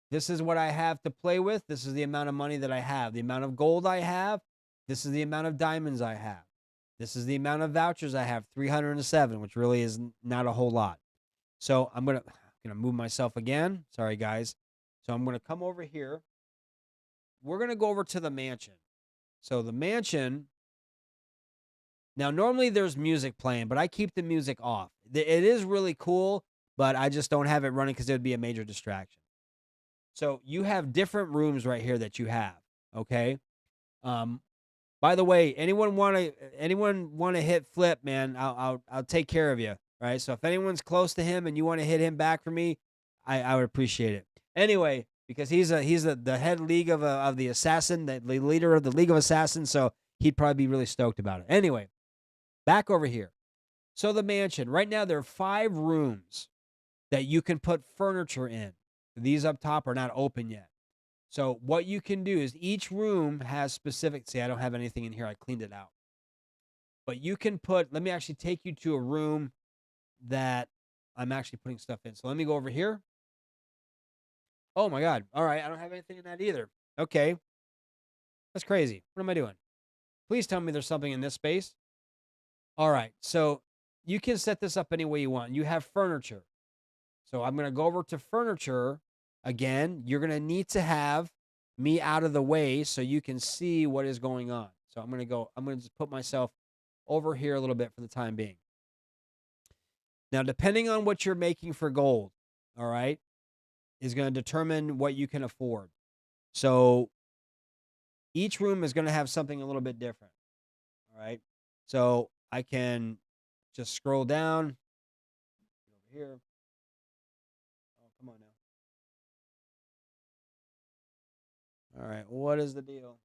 This is what I have to play with. This is the amount of money that I have, the amount of gold I have. This is the amount of diamonds I have. This is the amount of vouchers I have, 307, which really is not a whole lot. So I'm going to move myself again. Sorry, guys. So I'm going to come over here. We're going to go over to the mansion. So the mansion. Now, normally there's music playing, but I keep the music off. It is really cool, but I just don't have it running because it would be a major distraction. So you have different rooms right here that you have, okay? By the way, anyone want to hit Flip, man? I'll take care of you, right? So if anyone's close to him and you want to hit him back for me, I would appreciate it. Anyway, because he's the head league of the assassin, the leader of the League of Assassins, so he'd probably be really stoked about it. Anyway. Back over here. So the mansion, right now there are 5 rooms that you can put furniture in. These up top are not open yet. So what you can do is each room has specific, see, I don't have anything in here. I cleaned it out. But you can let me actually take you to a room that I'm actually putting stuff in. So let me go over here. Oh my God. All right. I don't have anything in that either. Okay. That's crazy. What am I doing? Please tell me there's something in this space. All right, so you can set this up any way you want. You have furniture. So I'm going to go over to furniture. Again, you're going to need to have me out of the way so you can see what is going on. So I'm going to just put myself over here a little bit for the time being. Now, depending on what you're making for gold, all right, is going to determine what you can afford. So each room is going to have something a little bit different, all right? So I can just scroll down over here. Oh, come on now. All right, what is the deal?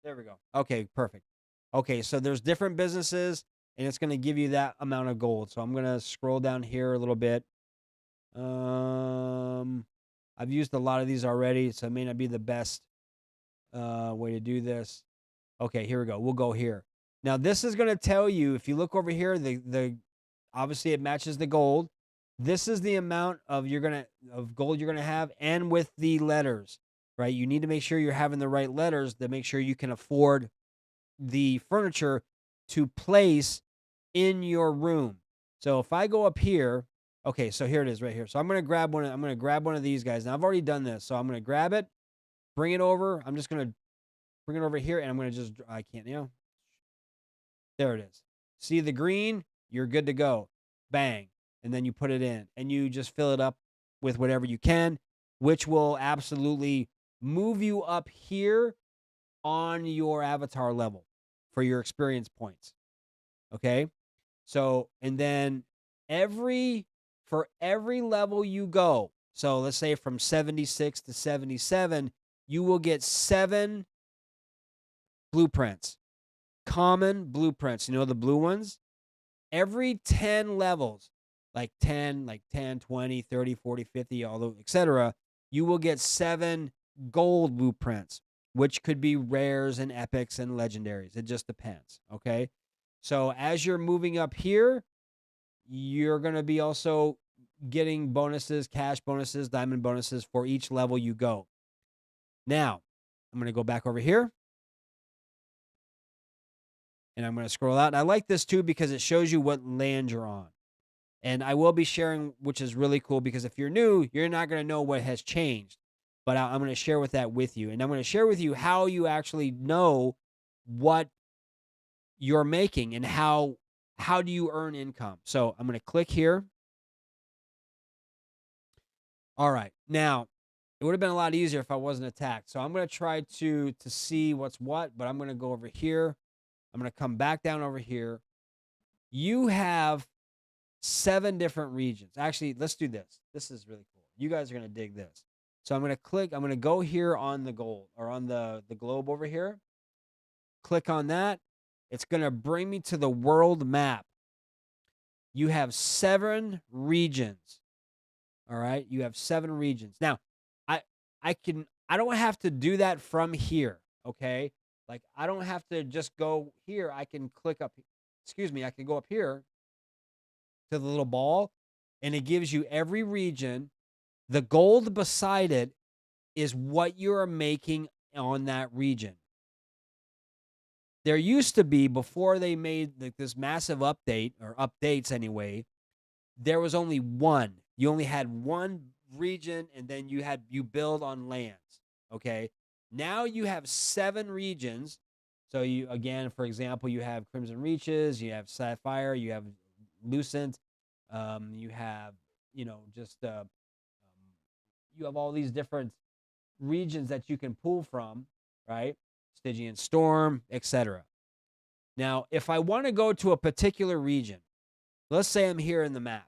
There we go. Okay, perfect. Okay, so there's different businesses, and it's going to give you that amount of gold. So I'm going to scroll down here a little bit. I've used a lot of these already, so it may not be the best way to do this. Okay, here we go. We'll go here. Now, this is going to tell you, if you look over here, the obviously it matches the gold. This is the amount of gold you're going to have, and with the letters, right? You need to make sure you're having the right letters to make sure you can afford the furniture to place in your room. So if I go up here, okay, so here it is right here. So I'm going to grab one of these guys. Now I've already done this. So I'm going to grab it, bring it over. I'm just going to bring it over here, and I'm going to I can't, there it is. See the green? You're good to go. Bang. And then you put it in, and you just fill it up with whatever you can, which will absolutely move you up here on your avatar level for your experience points. Okay? So, and then for every level you go, so let's say from 76 to 77, you will get 7 blueprints. Common blueprints, the blue ones. Every 10 levels, like 10, 20, 30, 40, 50, although, etc., you will get 7 gold blueprints, which could be rares and epics and legendaries. It just depends, okay? So as you're moving up here, you're going to be also getting bonuses, cash bonuses, diamond bonuses for each level you go. Now, I'm going to go back over here. And I'm going to scroll out. And I like this too because it shows you what land you're on. And I will be sharing, which is really cool because if you're new, you're not going to know what has changed. But I'm going to share with you. And I'm going to share with you how you actually know what you're making and how do you earn income. So I'm going to click here. All right. Now, it would have been a lot easier if I wasn't attacked. So I'm going to try to see what's what, but I'm going to go over here. I'm going to come back down over here. You have 7 different regions. Actually, let's do this. This is really cool. You guys are going to dig this. So I'm going to click. I'm going to go here on the gold or on the globe over here. Click on that. It's going to bring me to the world map. You have 7 regions. All right. You have 7 regions. Now, I don't have to do that from here. Okay. Like I don't have to just go here. I can click up. Excuse me. I can go up here to the little ball and it gives you every region. The gold beside it is what you are making on that region. There used to be, before they made this massive update or updates anyway, there was only one. You only had one region and then you build on lands. Okay. Now you have 7 regions. So you, again, for example, you have Crimson Reaches, you have Sapphire, you have Lucent, you have, you have all these different regions that you can pull from, right? Stygian Storm, etc. Now, if I want to go to a particular region, let's say I'm here in the map.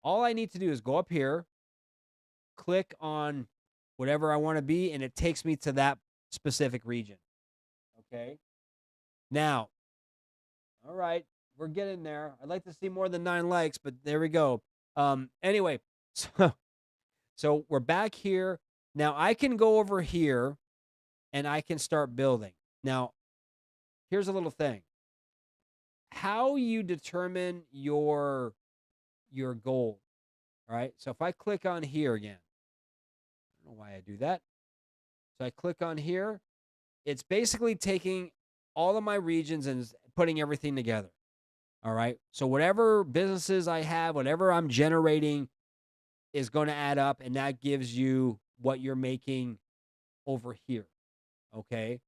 All I need to do is go up here, click on whatever I want to be, and it takes me to that specific region. Okay. Now, all right, we're getting there. I'd like to see more than 9 likes, but there we go. Anyway, so we're back here. Now I can go over here and I can start building. Now, here's a little thing. How you determine your goal. All right. So if I click on here again, I don't know why I do that. So I click on here. It's basically taking all of my regions and putting everything together. All right. So whatever businesses I have, whatever I'm generating is going to add up, and that gives you what you're making over here. Okay.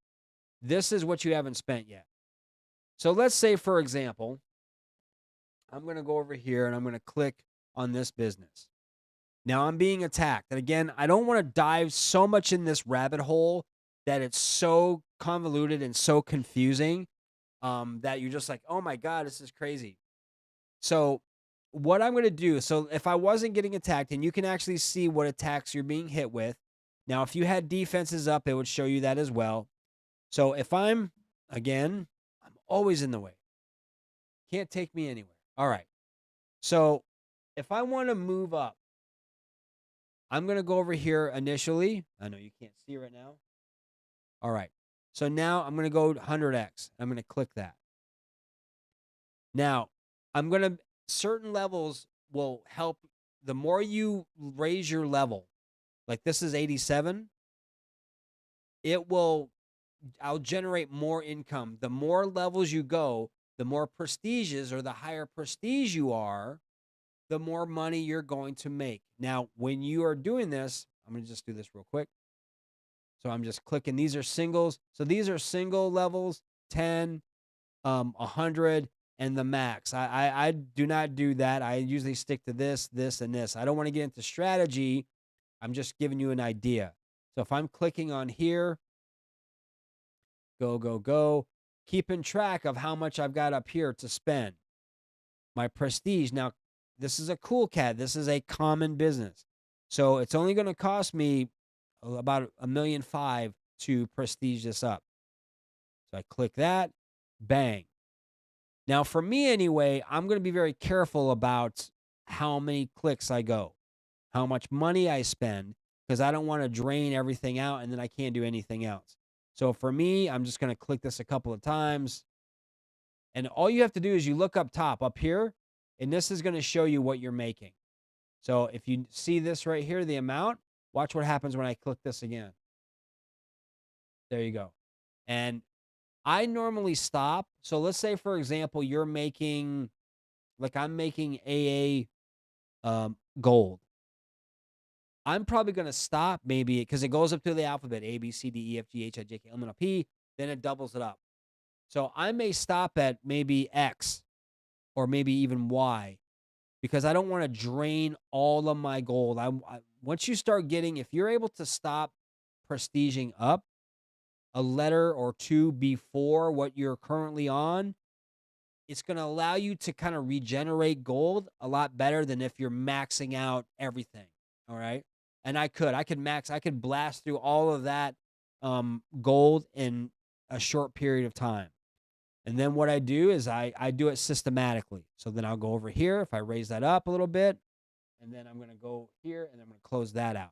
This is what you haven't spent yet. So let's say, for example, I'm going to go over here and I'm going to click on this business. Now I'm being attacked. And again, I don't want to dive so much in this rabbit hole that it's so convoluted and so confusing that you're just like, oh my God, this is crazy. So what I'm going to do, so if I wasn't getting attacked, and you can actually see what attacks you're being hit with. Now, if you had defenses up, it would show you that as well. So if I'm always in the way. Can't take me anywhere. All right. So if I want to move up, I'm going to go over here initially. I know you can't see right now. All right. So now I'm going to go 100x. I'm going to click that. Now, certain levels will help. The more you raise your level, like this is 87, I'll generate more income. The more levels you go, the more prestigious or the higher prestige you are, the more money you're going to make. Now, when you are doing this, I'm going to just do this real quick. So I'm just clicking. These are singles. So these are single levels, 10, 100, and the max. I do not do that. I usually stick to this, this, and this. I don't want to get into strategy. I'm just giving you an idea. So if I'm clicking on here, go, keeping track of how much I've got up here to spend. My prestige. Now, this is a cool cat. This is a common business. So it's only going to cost me about $1.5 million to prestige this up. So I click that, bang. Now, for me anyway, I'm going to be very careful about how many clicks I go, how much money I spend, because I don't want to drain everything out and then I can't do anything else. So for me, I'm just going to click this a couple of times. And all you have to do is you look up top, up here, and this is going to show you what you're making. So if you see this right here, the amount, watch what happens when I click this again. There you go. And I normally stop. So let's say, for example, you're making, like I'm making AA gold. I'm probably going to stop maybe because it goes up through the alphabet, A, B, C, D, E, F, G, H, I, J, K, L, M, N, O, P. Then it doubles it up. So I may stop at maybe X or maybe even Y because I don't want to drain all of my gold. Once you start getting, if you're able to stop prestiging up a letter or two before what you're currently on, it's going to allow you to kind of regenerate gold a lot better than if you're maxing out everything. All right. And I could blast through all of that gold in a short period of time. And then what I do is I do it systematically. So then I'll go over here. If I raise that up a little bit, and then I'm going to go here and I'm going to close that out.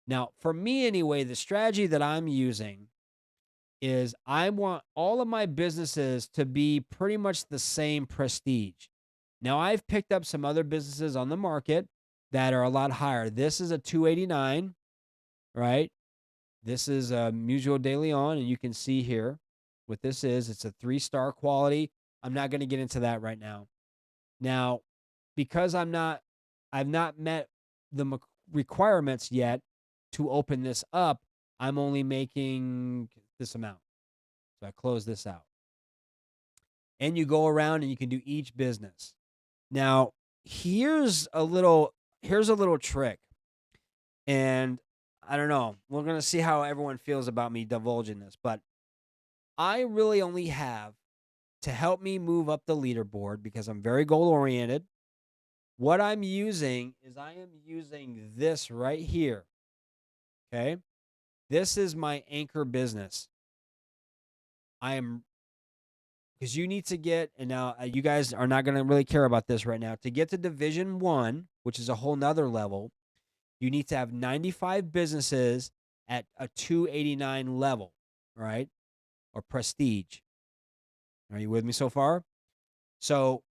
Now, for me anyway, the strategy that I'm using is I want all of my businesses to be pretty much the same prestige. Now, I've picked up some other businesses on the market that are a lot higher. This is a 289, right? This is a Museo de Leon, and you can see here what this is. It's a 3-star quality. I'm not going to get into that right now. Now, because I've not met the requirements yet to open this up, I'm only making this amount. So I close this out. And you go around and you can do each business. Now, here's a little trick. And I don't know. We're going to see how everyone feels about me divulging this, but I really only have to help me move up the leaderboard because I'm very goal oriented. What I'm using is I am using this right here. Okay. This is my anchor business. Because you need to get, and now you guys are not going to really care about this right now. To get to Division 1, which is a whole nother level, you need to have 95 businesses at a 289 level, right? Or prestige. Are you with me so far? So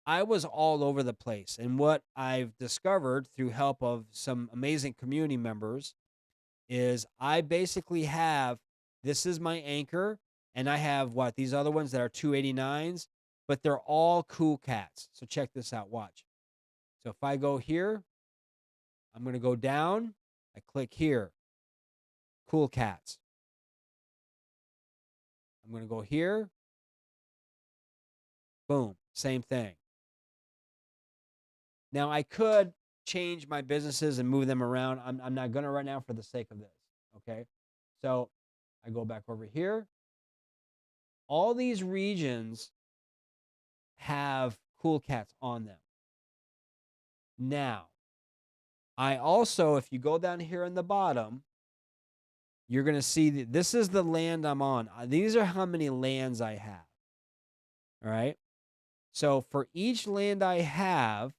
I was all over the place. And what I've discovered through help of some amazing community members is I basically have, this is my anchor, and I have these other ones that are 289s, but they're all cool cats. So check this out, watch. So if I go here, I'm going to go down, I click here, cool cats. I'm going to go here, boom, same thing. Now I could change my businesses and move them around. I'm not going to right now for the sake of this, okay? So I go back over here. All these regions have cool cats on them. Now, I also, if you go down here in the bottom, you're going to see that this is the land I'm on. These are how many lands I have. All right. So for each land I have,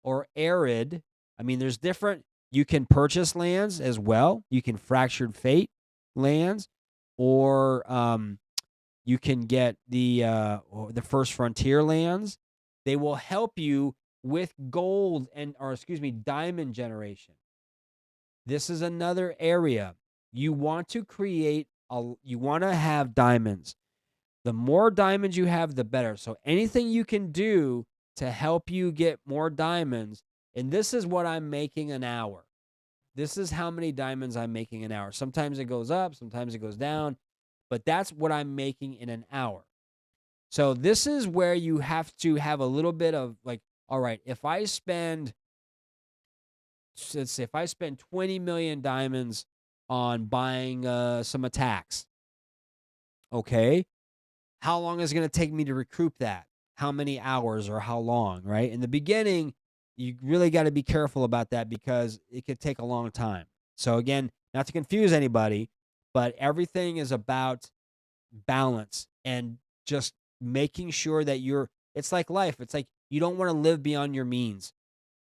or arid, I mean, there's different, you can purchase lands as well. You can fractured fate lands, or you can get the first frontier lands. They will help you with gold diamond generation. This is another area. You want to you want to have diamonds. The more diamonds you have, the better. So anything you can do to help you get more diamonds, and this is what I'm making an hour. This is how many diamonds I'm making an hour. Sometimes it goes up, sometimes it goes down, but that's what I'm making in an hour. So this is where you have to have a little bit of like, all right, if I spend 20 million diamonds on buying some attacks, okay, how long is it going to take me to recoup that? How many hours or how long, right? In the beginning, you really got to be careful about that because it could take a long time. So again, not to confuse anybody, but everything is about balance and just making sure that it's like life. It's like you don't want to live beyond your means,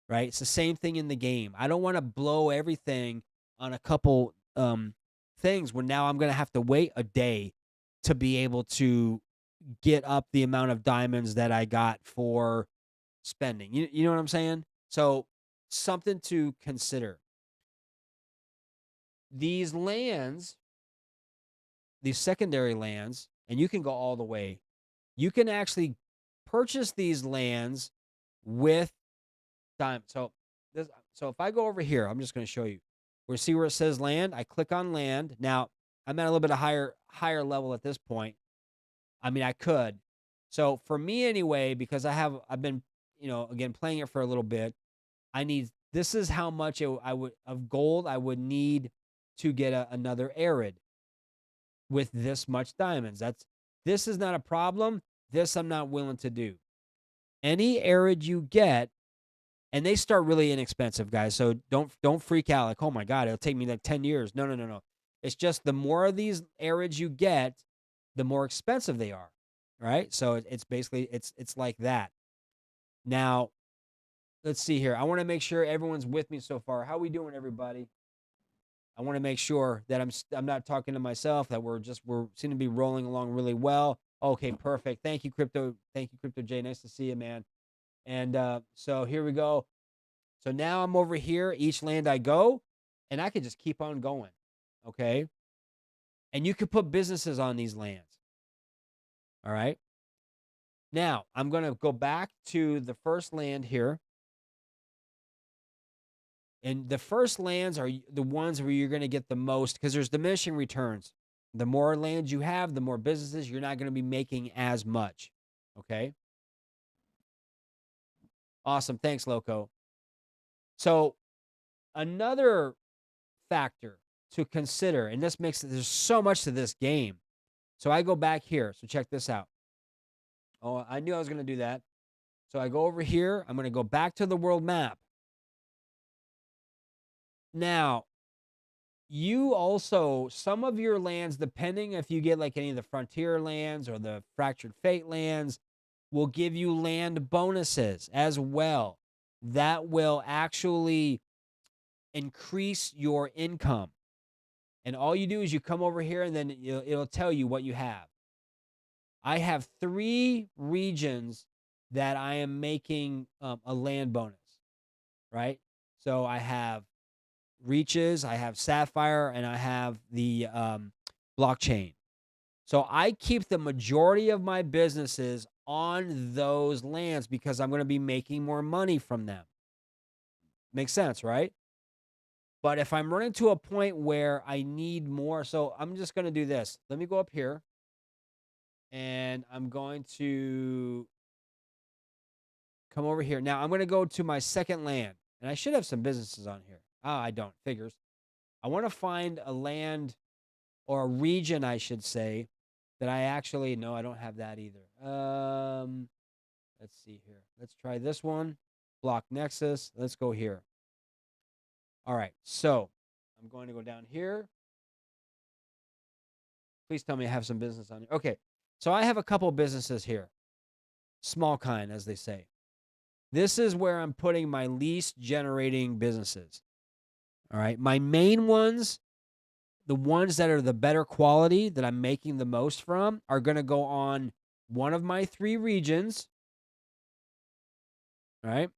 right? It's the same thing in the game. I don't want to blow everything on a couple things when now I'm going to have to wait a day to be able to get up the amount of diamonds that I got for spending. You know what I'm saying? So something to consider. These lands, these secondary lands, and you can go all the way. You can actually purchase these lands with diamond. So if I go over here, I'm just going to show you. We'll see where it says land. I click on land. Now I'm at a little bit of higher level at this point. I mean, I could. So for me anyway, because I've been, again, playing it for a little bit. This is how much of gold I would need to get another arid with this much diamonds. This is not a problem. This I'm not willing to do. Any arid you get, and they start really inexpensive, guys. So don't freak out like, oh my God, it'll take me like 10 years. No. It's just the more of these arids you get, the more expensive they are. Right? So it's basically it's like that. Now, let's see here. I want to make sure everyone's with me so far. How we doing, everybody? I want to make sure that I'm not talking to myself, that we're seem to be rolling along really well. Okay, perfect. Thank you, Crypto. Thank you, Crypto J. Nice to see you, man. And so here we go. So now I'm over here, each land I go, and I can just keep on going. Okay. And you could put businesses on these lands. All right. Now I'm going to go back to the first land here. And the first lands are the ones where you're going to get the most, because there's diminishing returns. The more lands you have, the more businesses, you're not going to be making as much. Okay. Awesome. Thanks, Loco. So another factor to consider, and there's so much to this game. So I go back here. So check this out. Oh, I knew I was going to do that. So I go over here. I'm going to go back to the world map. Now, some of your lands, depending if you get like any of the frontier lands or the fractured fate lands, will give you land bonuses as well. That will actually increase your income. And all you do is you come over here and then it'll tell you what you have. I have 3 regions that I am making a land bonus, right? So I have Reaches, I have Sapphire, and I have the blockchain. So I keep the majority of my businesses on those lands because I'm going to be making more money from them. Makes sense, right? But if I'm running to a point where I need more, so I'm just going to do this. Let me go up here, and I'm going to come over here. Now I'm going to go to my second land, and I should have some businesses on here. I don't. Figures. I want to find a land or a region, I should say, that no, I don't have that either. Let's see here. Let's try this one. Block Nexus. Let's go here. All right. So I'm going to go down here. Please tell me I have some business on here. Okay. So I have a couple businesses here. Small kind, as they say. This is where I'm putting my least generating businesses. All right. My main ones, the ones that are the better quality that I'm making the most from, are going to go on one of my 3 regions. All right.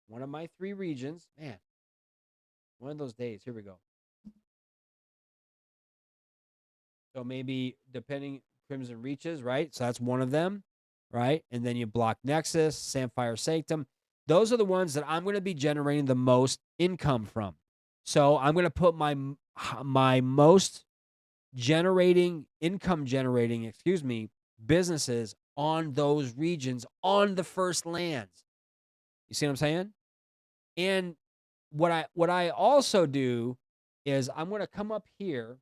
One of my 3 regions. Man, one of those days. Here we go. So maybe depending, Crimson Reaches, right? So that's one of them, right? And then you block Nexus, Sapphire Sanctum. Those are the ones that I'm going to be generating the most income from. So I'm going to put my most income generating, businesses on those regions, on the first lands. You see what I'm saying? And what I also do is I'm going to come up here,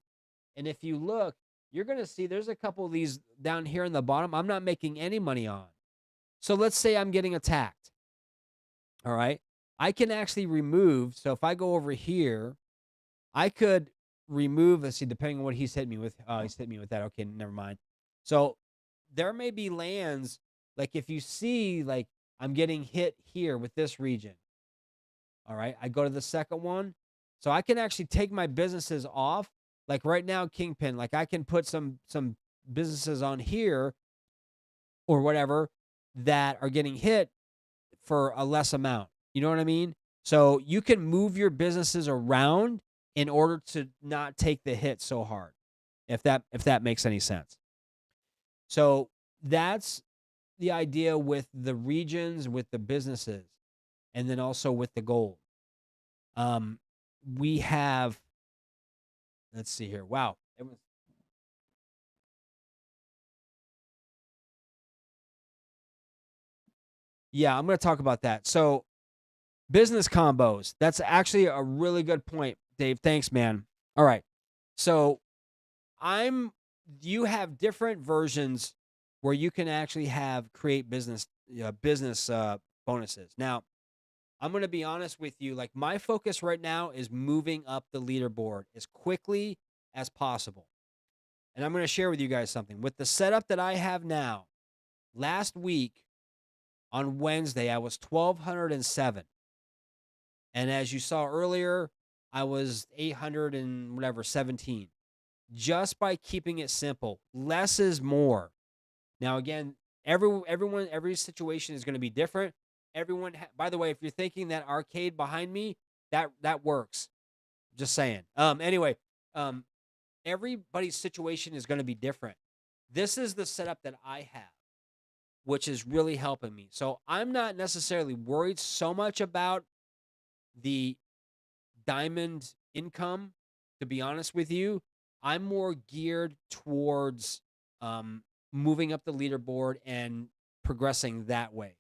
and if you look, you're going to see there's a couple of these down here in the bottom I'm not making any money on. So let's say I'm getting attacked. All right. I can actually remove. So if I go over here, I could remove, let's see, depending on what he's hit me with. He's hit me with that. Okay, never mind. So there may be lands, like if you see, like I'm getting hit here with this region. All right. I go to the second one. So I can actually take my businesses off. Like right now, Kingpin, like I can put some businesses on here or whatever that are getting hit for a less amount. You know what I mean? So you can move your businesses around in order to not take the hit so hard, if that makes any sense. So that's the idea with the regions, with the businesses. and then also with the gold. We have, let's see here. Wow. Yeah, I'm going to talk about that. So, business combos. That's actually a really good point, Dave. Thanks, man. All right. So, you have different versions where you can actually create business bonuses. Now, I'm going to be honest with you. Like, my focus right now is moving up the leaderboard as quickly as possible. And I'm going to share with you guys something. With the setup that I have now, last week on Wednesday, I was 1,207. And as you saw earlier, I was 800 and whatever, 17. Just by keeping it simple. Less is more. Now, again, every situation is going to be different. By the way, if you're thinking that arcade behind me, that works. Just saying. Anyway, everybody's situation is going to be different. This is the setup that I have, which is really helping me. So I'm not necessarily worried so much about the diamond income, to be honest with you. I'm more geared towards moving up the leaderboard and progressing that way.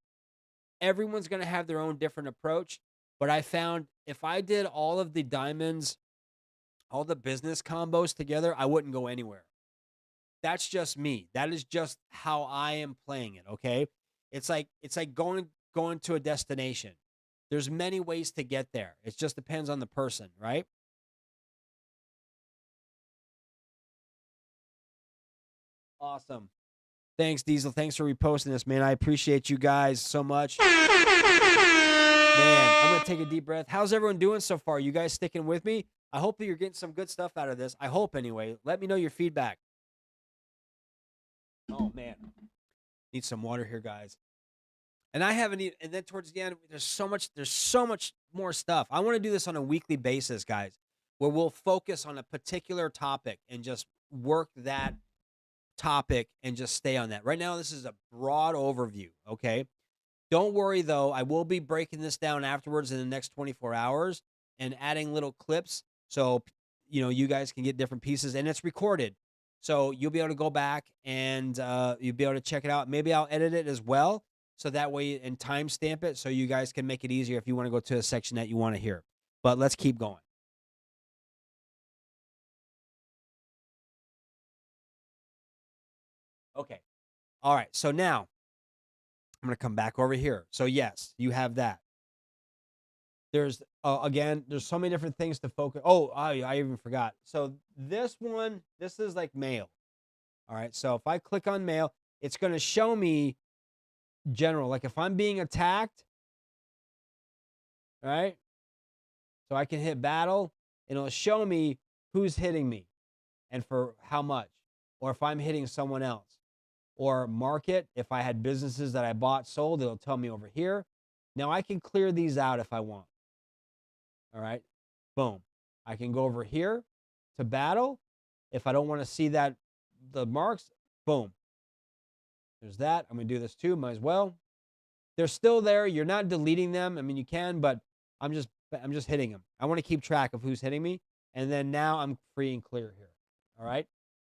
Everyone's going to have their own different approach, but I found if I did all of the diamonds, all the business combos together, I wouldn't go anywhere. That's just me. That is just how I am playing it, okay? It's like going to a destination. There's many ways to get there. It just depends on the person, right? Awesome. Thanks, Diesel. Thanks for reposting this, man. I appreciate you guys so much. Man, I'm going to take a deep breath. How's everyone doing so far? You guys sticking with me? I hope that you're getting some good stuff out of this. I hope anyway. Let me know your feedback. Oh, man. Need some water here, guys. And I haven't even, and then towards the end, there's so much more stuff. I want to do this on a weekly basis, guys, where we'll focus on a particular topic and just work that topic and just stay on that. Right now, this is a broad overview, okay? Don't worry, though. I will be breaking this down afterwards in the next 24 hours and adding little clips so, you guys can get different pieces. And it's recorded. So you'll be able to go back and you'll be able to check it out. Maybe I'll edit it as well so that way and timestamp it so you guys can make it easier if you want to go to a section that you want to hear. But let's keep going. Okay. All right. So now I'm going to come back over here. So yes, you have that. There's, again, there's so many different things to focus. Oh, I even forgot. So this is like mail. All right. So if I click on mail, it's going to show me general. Like if I'm being attacked, right? So I can hit battle and it'll show me who's hitting me and for how much, or if I'm hitting someone else. Or market, if I had businesses that I bought, sold, it'll tell me over here. Now I can clear these out if I want. All right, boom. I can go over here to battle. If I don't want to see the marks, boom. There's that. I'm going to do this too, might as well. They're still there. You're not deleting them. I mean, you can, but I'm just hitting them. I want to keep track of who's hitting me. And then now I'm free and clear here. All right.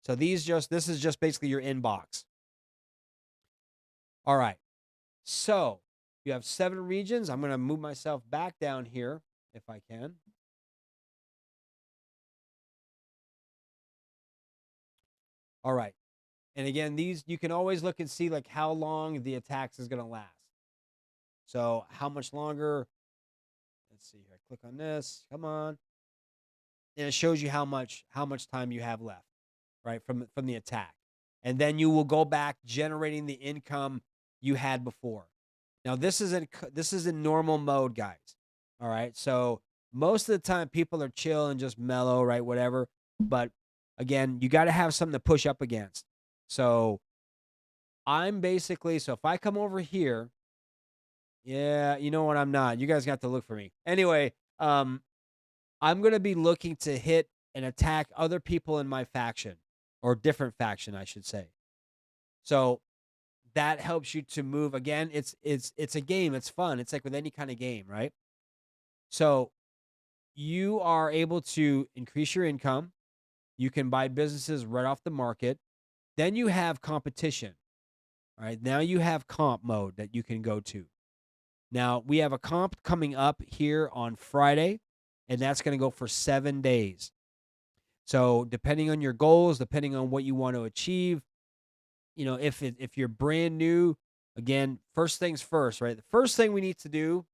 So this is just basically your inbox. All right. So you have 7 regions. I'm going to move myself back down here if I can. All right. And again, you can always look and see like how long the attacks is going to last. So how much longer? Let's see here. Click on this. Come on. And it shows you how much time you have left, right, from the attack. And then you will go back generating the income you had before. Now this is in normal mode, guys. All right. So most of the time people are chill and just mellow, right? Whatever. But again, you got to have something to push up against. So so if I come over here, yeah, you know what? I'm not. You guys got to look for me. Anyway, I'm going to be looking to hit and attack other people in my faction, or different faction, I should say. So that helps you to move. Again, it's a game. It's fun. It's like with any kind of game, right? So you are able to increase your income. You can buy businesses right off the market. Then you have competition, right? Now you have comp mode that you can go to. Now we have a comp coming up here on Friday, and that's going to go for 7 days. So depending on your goals, depending on what you want to achieve, if you're brand new, again, first things first, right? The first thing we need to do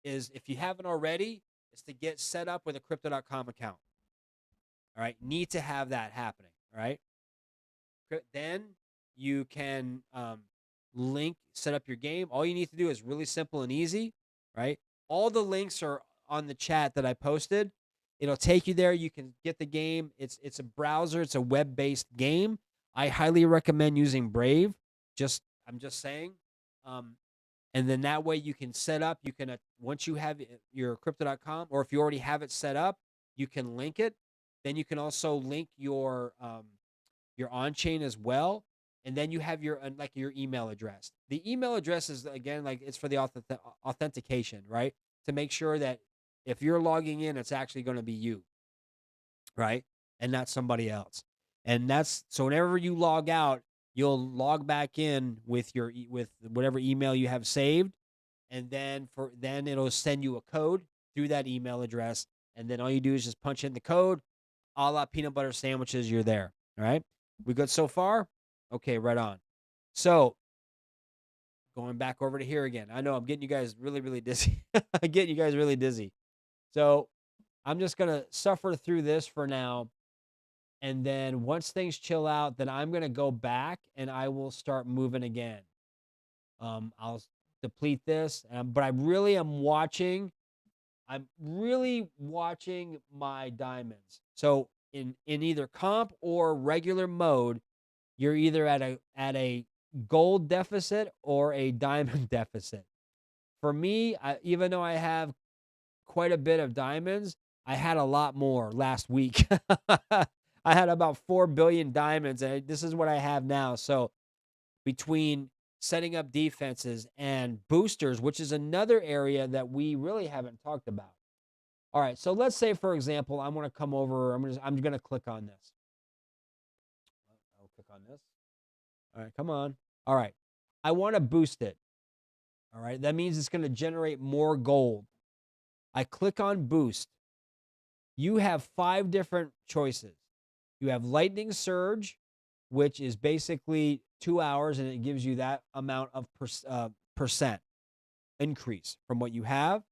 is, if you haven't already, is to get set up with a crypto.com account. All right. Need to have that happening. All right. Then you can set up your game. All you need to do is really simple and easy, right? All the links are on the chat that I posted. It'll take you there. You can get the game. It's a browser. It's a web-based game. I highly recommend using Brave. I'm just saying. And then that way you can set up. You can once you have your crypto.com, or if you already have it set up, you can link it. Then you can also link your on-chain as well. And then you have your email address. The email address is, again, like, it's for the authentication, right? To make sure that if you're logging in, it's actually going to be you, right? And not somebody else. And so whenever you log out, you'll log back in with whatever email you have saved, and then it'll send you a code through that email address, and then all you do is just punch in the code, a la peanut butter sandwiches. You're there. All right, we good so far? Okay, right on. So going back over to here again. I know I'm getting you guys really, really dizzy. I'm getting you guys really dizzy. So I'm just gonna suffer through this for now. And then once things chill out, then I'm going to go back and I will start moving again. I'll deplete this, but I really am watching. I'm really watching my diamonds. So in either comp or regular mode, you're either at a gold deficit or a diamond deficit. For me, even though I have quite a bit of diamonds, I had a lot more last week. I had about 4 billion diamonds, and this is what I have now. So between setting up defenses and boosters, which is another area that we really haven't talked about. All right, so let's say, for example, I want to come over. I'm going to click on this. I'll click on this. All right, come on. All right, I want to boost it. All right, that means it's going to generate more gold. I click on boost. You have 5 different choices. You have lightning surge, which is basically 2 hours, and it gives you that amount of percent increase from what you have.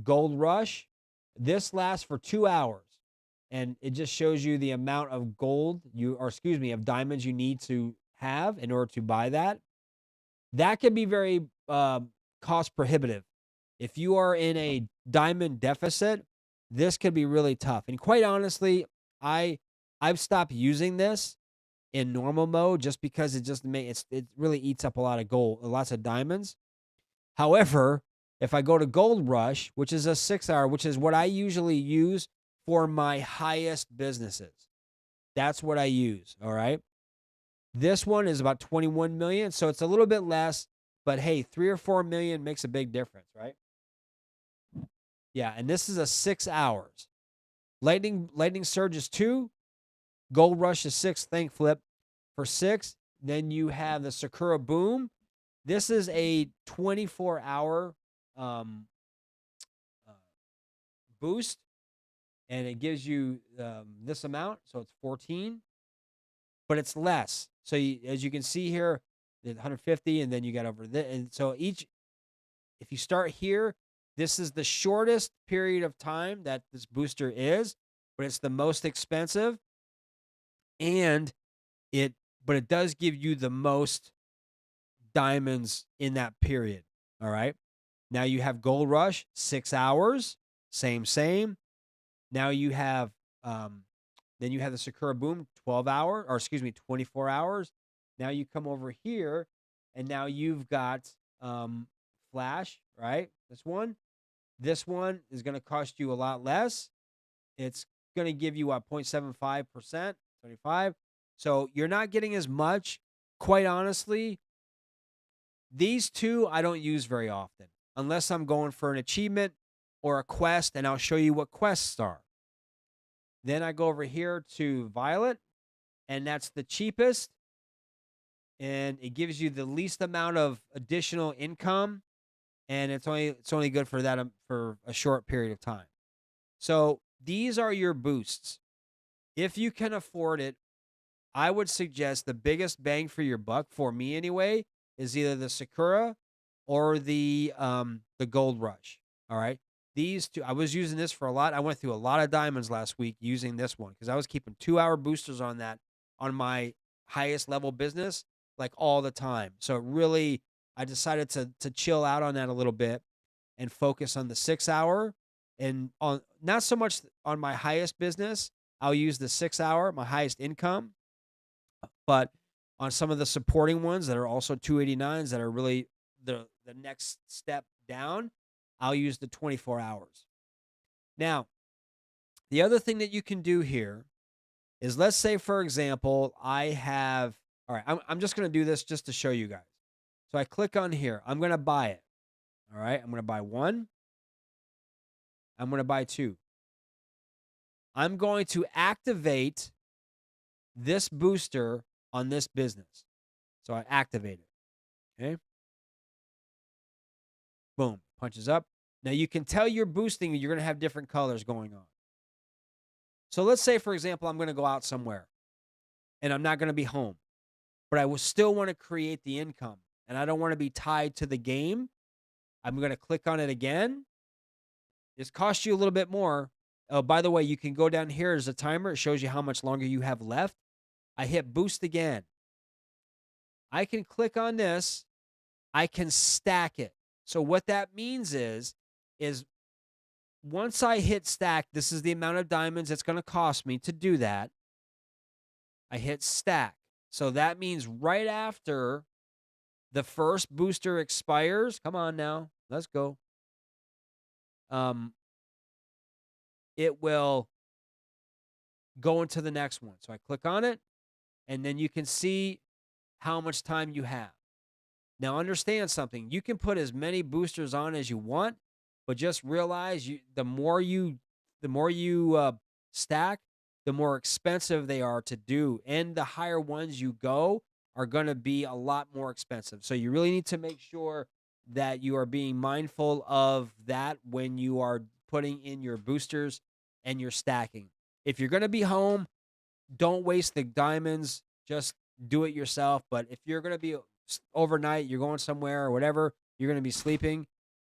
Gold rush, this lasts for 2 hours, and it just shows you the amount of of diamonds you need to have in order to buy that. That can be very cost prohibitive. If you are in a diamond deficit, this could be really tough. And quite honestly, I've stopped using this in normal mode just because it really eats up a lot of gold, lots of diamonds. However, if I go to Gold Rush, which is a 6 hour, which is what I usually use for my highest businesses, that's what I use. All right. This one is about 21 million. So it's a little bit less, but hey, 3 or 4 million makes a big difference, right? Yeah. And this is a 6 hours. Lightning Surge is 2. Gold Rush is 6. Think Flip for 6. Then you have the Sakura Boom. This is a 24-hour boost, and it gives you this amount, so it's 14, but it's less. So as you can see here, the 150, and then you got over there, and so if you start here, this is the shortest period of time that this booster is, but it's the most expensive, but it does give you the most diamonds in that period. All right. Now you have Gold Rush, 6 hours, same. Now you have, then you have the Sakura Boom, 24 hours. Now you come over here, and now you've got Flash, right? This one is going to cost you a lot less. It's going to give you 0.75%, 25. So you're not getting as much. Quite honestly, These two I don't use very often unless I'm going for an achievement or a quest, and I'll show you what quests are. Then I go over here to Violet, and that's the cheapest, and it gives you the least amount of additional income, and it's only good for that for a short period of time. So these are your boosts. If you can afford it, I would suggest the biggest bang for your buck, for me anyway, is either the Sakura or the Gold Rush. All right. These two, I was using this for a lot. I went through a lot of diamonds last week using this one because I was keeping 2-hour boosters on that on my highest level business like all the time. So really, I decided to chill out on that a little bit and focus on the 6-hour, and on not so much on my highest business. I'll use the 6-hour, my highest income, but on some of the supporting ones that are also 289s that are really the next step down, I'll use the 24 hours. Now, the other thing that you can do here is, let's say, for example, I have, all right, I'm just going to do this just to show you guys. So I click on here. I'm going to buy it. All right, I'm going to buy one. I'm going to buy two. I'm going to activate this booster on this business. So I activate it. Okay. Boom. Punches up. Now you can tell you're boosting, you're going to have different colors going on. So let's say, for example, I'm going to go out somewhere and I'm not going to be home, but I will still want to create the income and I don't want to be tied to the game. I'm going to click on it again. This costs you a little bit more. Oh, by the way, you can go down here. There's a timer. It shows you how much longer you have left. I hit boost again. I can click on this. I can stack it. So what that means is once I hit stack, this is the amount of diamonds it's going to cost me to do that. I hit stack. So that means right after the first booster expires, come on now, let's go. It will go into the next one. So I click on it, and then you can see how much time you have. Now understand something. You can put as many boosters on as you want, but just realize the more you stack, the more expensive they are to do, and the higher ones you go are going to be a lot more expensive. So you really need to make sure that you are being mindful of that when you are putting in your boosters and your stacking. If you're going to be home, don't waste the diamonds. Just do it yourself. But if you're going to be overnight, you're going somewhere or whatever, you're going to be sleeping,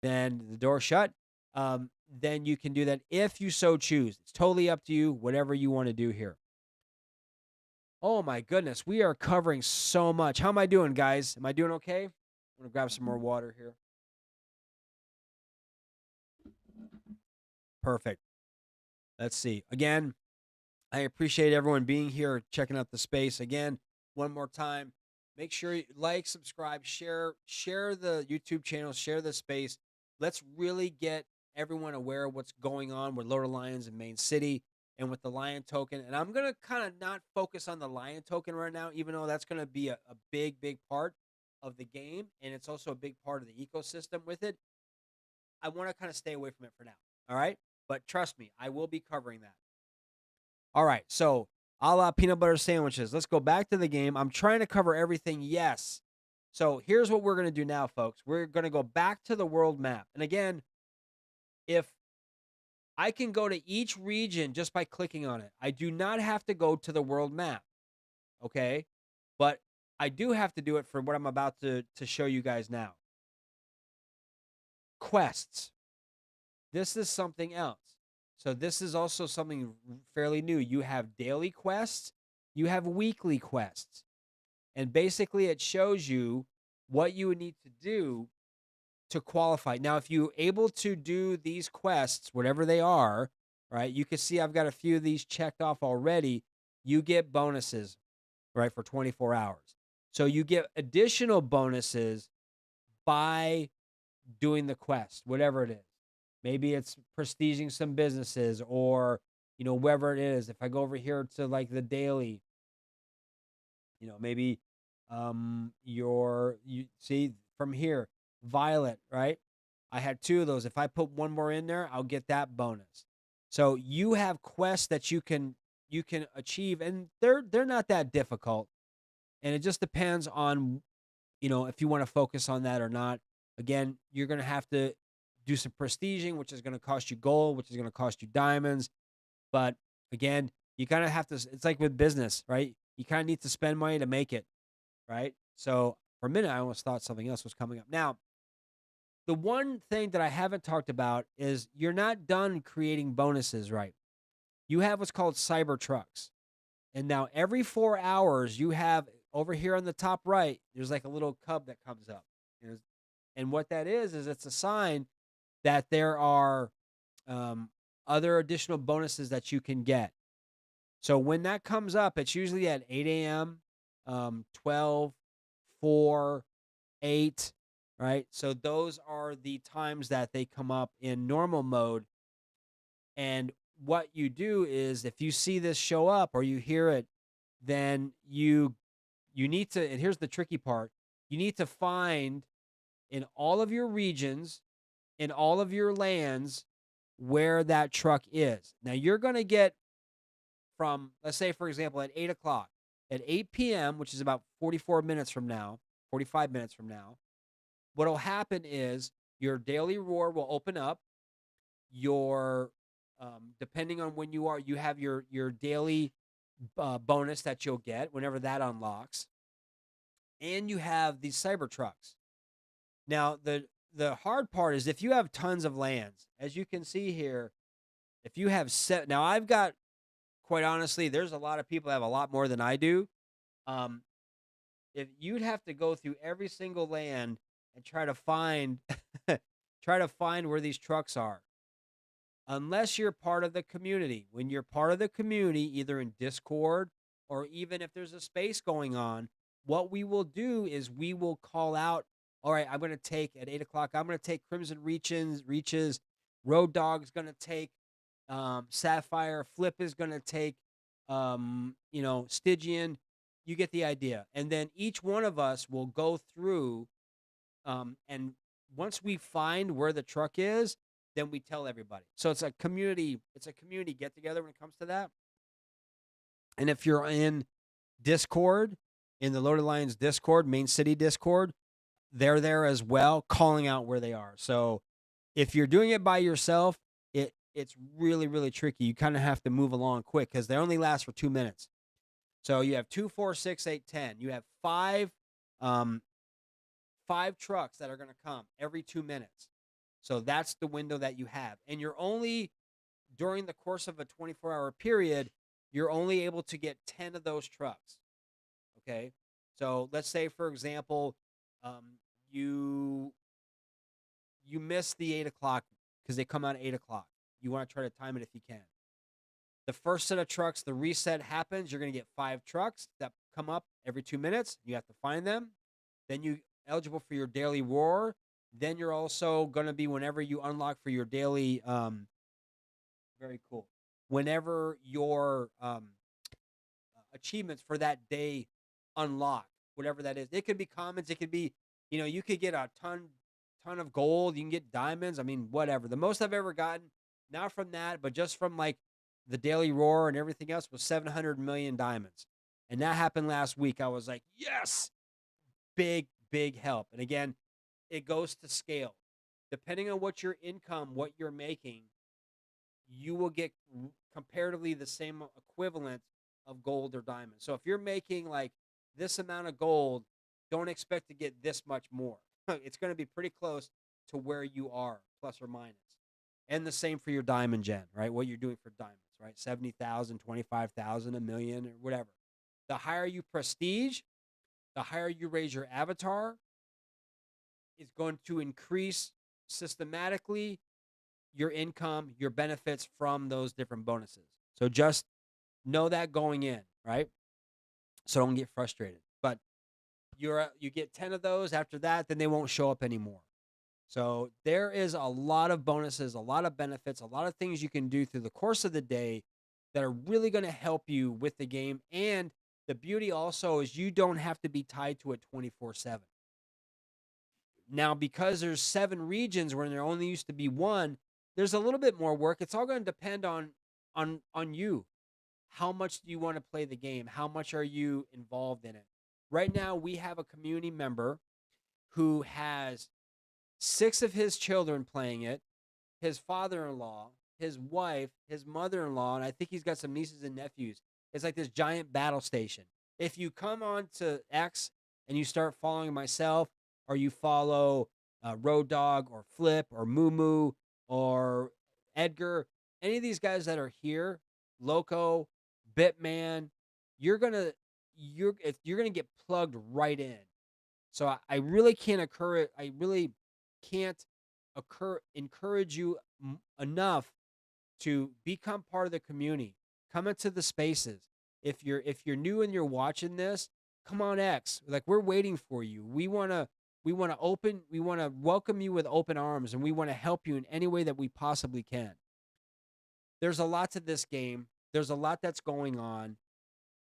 then the door's shut. Then you can do that if you so choose. It's totally up to you, whatever you want to do here. Oh my goodness, we are covering so much. How am I doing, guys? Am I doing okay? I'm going to grab some more water here. Perfect. Let's see. Again, I appreciate everyone being here, checking out the space. Again, one more time, make sure you like, subscribe, share the YouTube channel, share the space. Let's really get everyone aware of what's going on with Lord of Lions in Main City and with the Lion token. And I'm going to kind of not focus on the Lion token right now, even though that's going to be a big, big part of the game. And it's also a big part of the ecosystem with it. I want to kind of stay away from it for now. All right. But trust me, I will be covering that. All right. So a la peanut butter sandwiches. Let's go back to the game. I'm trying to cover everything. Yes. So here's what we're going to do now, folks. We're going to go back to the world map. And again, if I can go to each region just by clicking on it, I do not have to go to the world map. Okay. But I do have to do it for what I'm about to show you guys now. Quests. This is something else. So this is also something fairly new. You have daily quests, you have weekly quests. And basically it shows you what you would need to do to qualify. Now, if you're able to do these quests, whatever they are, right, you can see I've got a few of these checked off already. You get bonuses, right, for 24 hours. So you get additional bonuses by doing the quest, whatever it is. Maybe it's prestiging some businesses or, wherever it is. If I go over here to like the daily, maybe you see from here, violet, right? I had 2 of those. If I put one more in there, I'll get that bonus. So you have quests that you can achieve, and they're not that difficult. And it just depends on, if you want to focus on that or not. Again, you're going to have to do some prestiging, which is going to cost you gold, which is going to cost you diamonds. But again, you kind of have to, it's like with business, right? You kind of need to spend money to make it, right? So for a minute, I almost thought something else was coming up. Now, the one thing that I haven't talked about is you're not done creating bonuses, right? You have what's called cyber trucks. And now every 4 hours, you have over here on the top right, there's like a little cub that comes up. And what that is it's a sign that there are um, other additional bonuses that you can get. So when that comes up, it's usually at 8 a.m., 12, 4, 8, right? So those are the times that they come up in normal mode. And what you do is if you see this show up or you hear it, then you need to, and here's the tricky part, you need to find in all of your regions, in all of your lands, where that truck is. Now you're going to get from, let's say, for example, at 8 o'clock, at 8 p.m., which is about 44 minutes from now, 45 minutes from now, what will happen is your daily roar will open up. Your, depending on when you are, you have your daily bonus that you'll get whenever that unlocks. And you have these cyber trucks. Now, the hard part is if you have tons of lands, as you can see here, if you have set, now I've got, quite honestly, there's a lot of people that have a lot more than I do. If you'd have to go through every single land and try to find, try to find where these trucks are, unless you're part of the community. When you're part of the community, either in Discord or even if there's a space going on, what we will do is we will call out, all right, I'm going to take at 8 o'clock, I'm going to take Crimson Reaches, Road Dog's going to take Sapphire, Flip is going to take, Stygian. You get the idea. And then each one of us will go through, and once we find where the truck is, then we tell everybody. So it's a community get together when it comes to that. And if you're in Discord, in the Loaded Lions Discord, Main City Discord, they're there as well, calling out where they are. So if you're doing it by yourself, it's really, really tricky. You kind of have to move along quick because they only last for 2 minutes. So you have 2, 4, 6, 8, 10. You have five trucks that are going to come every 2 minutes. So that's the window that you have. And you're only, during the course of a 24-hour period, you're only able to get 10 of those trucks. Okay? So let's say, for example, you miss the 8 o'clock because they come out at 8 o'clock. You want to try to time it if you can. The first set of trucks, the reset happens. You're going to get 5 trucks that come up every 2 minutes. You have to find them. Then you're eligible for your daily roar. Then you're also going to be, whenever you unlock for your daily, very cool. Whenever your achievements for that day unlock, whatever that is, it could be commons. It could be, you could get a ton of gold. You can get diamonds. I mean, whatever. The most I've ever gotten, not from that, but just from like the daily roar and everything else, was 700 million diamonds. And that happened last week. I was like, yes, big help. And again, it goes to scale. Depending on what your income, what you're making, you will get comparatively the same equivalent of gold or diamond. So if you're making like this amount of gold, don't expect to get this much more. It's going to be pretty close to where you are, plus or minus. And the same for your diamond gen, right? What you're doing for diamonds, right? 70,000, 25,000, a million, or whatever. The higher you prestige, the higher you raise your avatar, is going to increase systematically your income, your benefits from those different bonuses. So just know that going in, right? So don't get frustrated. But you get 10 of those. After that, then they won't show up anymore. So there is a lot of bonuses, a lot of benefits, a lot of things you can do through the course of the day that are really going to help you with the game. And the beauty also is you don't have to be tied to it 24/7. Now, because there's 7 regions where there only used to be one, there's a little bit more work. It's all going to depend on you. How much do you want to play the game? How much are you involved in it? Right now, we have a community member who has 6 of his children playing it, his father-in-law, his wife, his mother-in-law, and I think he's got some nieces and nephews. It's like this giant battle station. If you come on to X and you start following myself, or you follow Road Dog or Flip or Moo Moo or Edgar, any of these guys that are here, Loco, Bitman, you're gonna get plugged right in. So I really can't occur. I really can't encourage you enough to become part of the community. Come into the spaces. If you're new and you're watching this, come on X. Like, we're waiting for you. We want to welcome you with open arms, and we want to help you in any way that we possibly can. There's a lot to this game. There's a lot that's going on.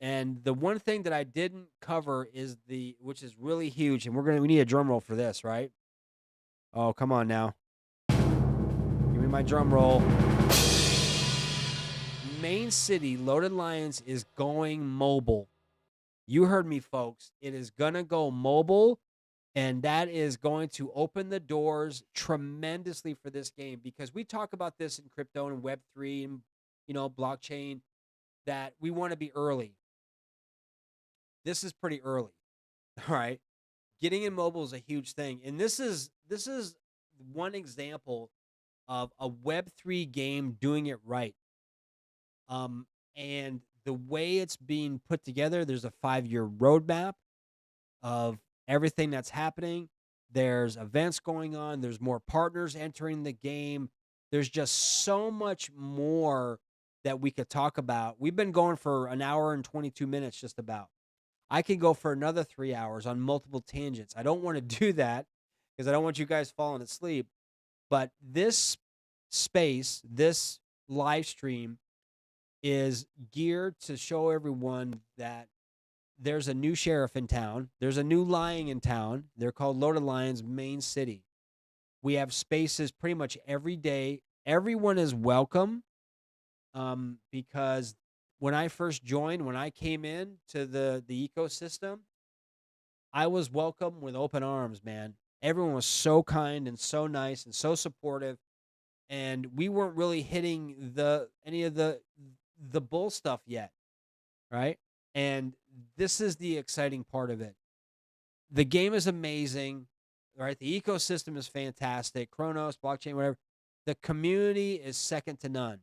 And the one thing that I didn't cover is which is really huge, and we need a drum roll for this, right? Oh, come on now. Give me my drum roll. Main City Loaded Lions is going mobile. You heard me, folks. It is going to go mobile, and that is going to open the doors tremendously for this game, because we talk about this in crypto and Web3 and, blockchain, that we want to be early. This is pretty early. All right. Getting in mobile is a huge thing. And this is one example of a Web3 game doing it right. And the way it's being put together, there's a 5-year roadmap of everything that's happening. There's events going on. There's more partners entering the game. There's just so much more that we could talk about. We've been going for an hour and 22 minutes just about. I can go for another 3 hours on multiple tangents. I don't want to do that because I don't want you guys falling asleep. But this space, this live stream, is geared to show everyone that there's a new sheriff in town. There's a new lion in town. They're called Loaded Lions Main City. We have spaces pretty much every day. Everyone is welcome, because when I first joined, when I came in to the ecosystem, I was welcomed with open arms, man. Everyone was so kind and so nice and so supportive, and we weren't really hitting any of the bull stuff yet, right? And this is the exciting part of it. The game is amazing, right? The ecosystem is fantastic. Chronos, blockchain, whatever. The community is second to none,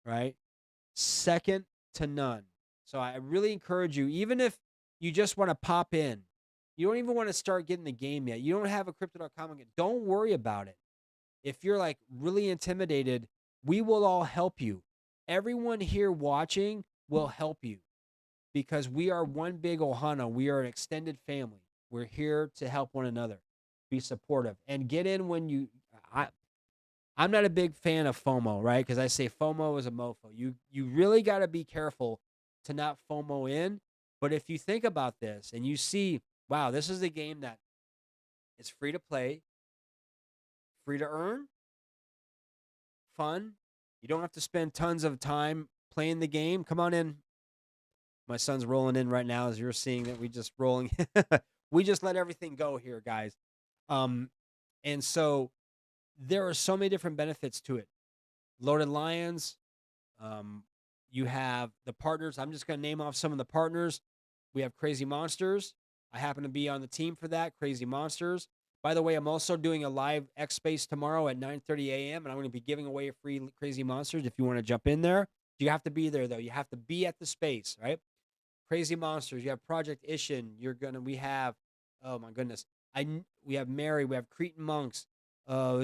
right? Second to none. So I really encourage you, even if you just want to pop in, you don't even want to start getting the game yet, you don't have a crypto.com account, don't worry about it. If you're like really intimidated, we will all help you. Everyone here watching will help you, because we are one big ohana. We are an extended family. We're here to help one another, be supportive, and get in when I'm not a big fan of FOMO, right? Because I say FOMO is a mofo. You really got to be careful to not FOMO in. But if you think about this and you see, wow, this is a game that is free to play, free to earn, fun. You don't have to spend tons of time playing the game. Come on in. My son's rolling in right now as you're seeing that we just rolling. We just let everything go here, guys. And so there are so many different benefits to it. Loaded Lions. You have the partners. I'm just going to name off some of the partners. We have Crazy Monsters. I happen to be on the team for that, Crazy Monsters. By the way, I'm also doing a live X Space tomorrow at 9:30 a.m. and I'm going to be giving away a free Crazy Monsters if you want to jump in there. You have to be there, though. You have to be at the space, right? Crazy Monsters. You have Project Ishin. We have, oh my goodness. We have Mary. We have Cretan Monks. Oh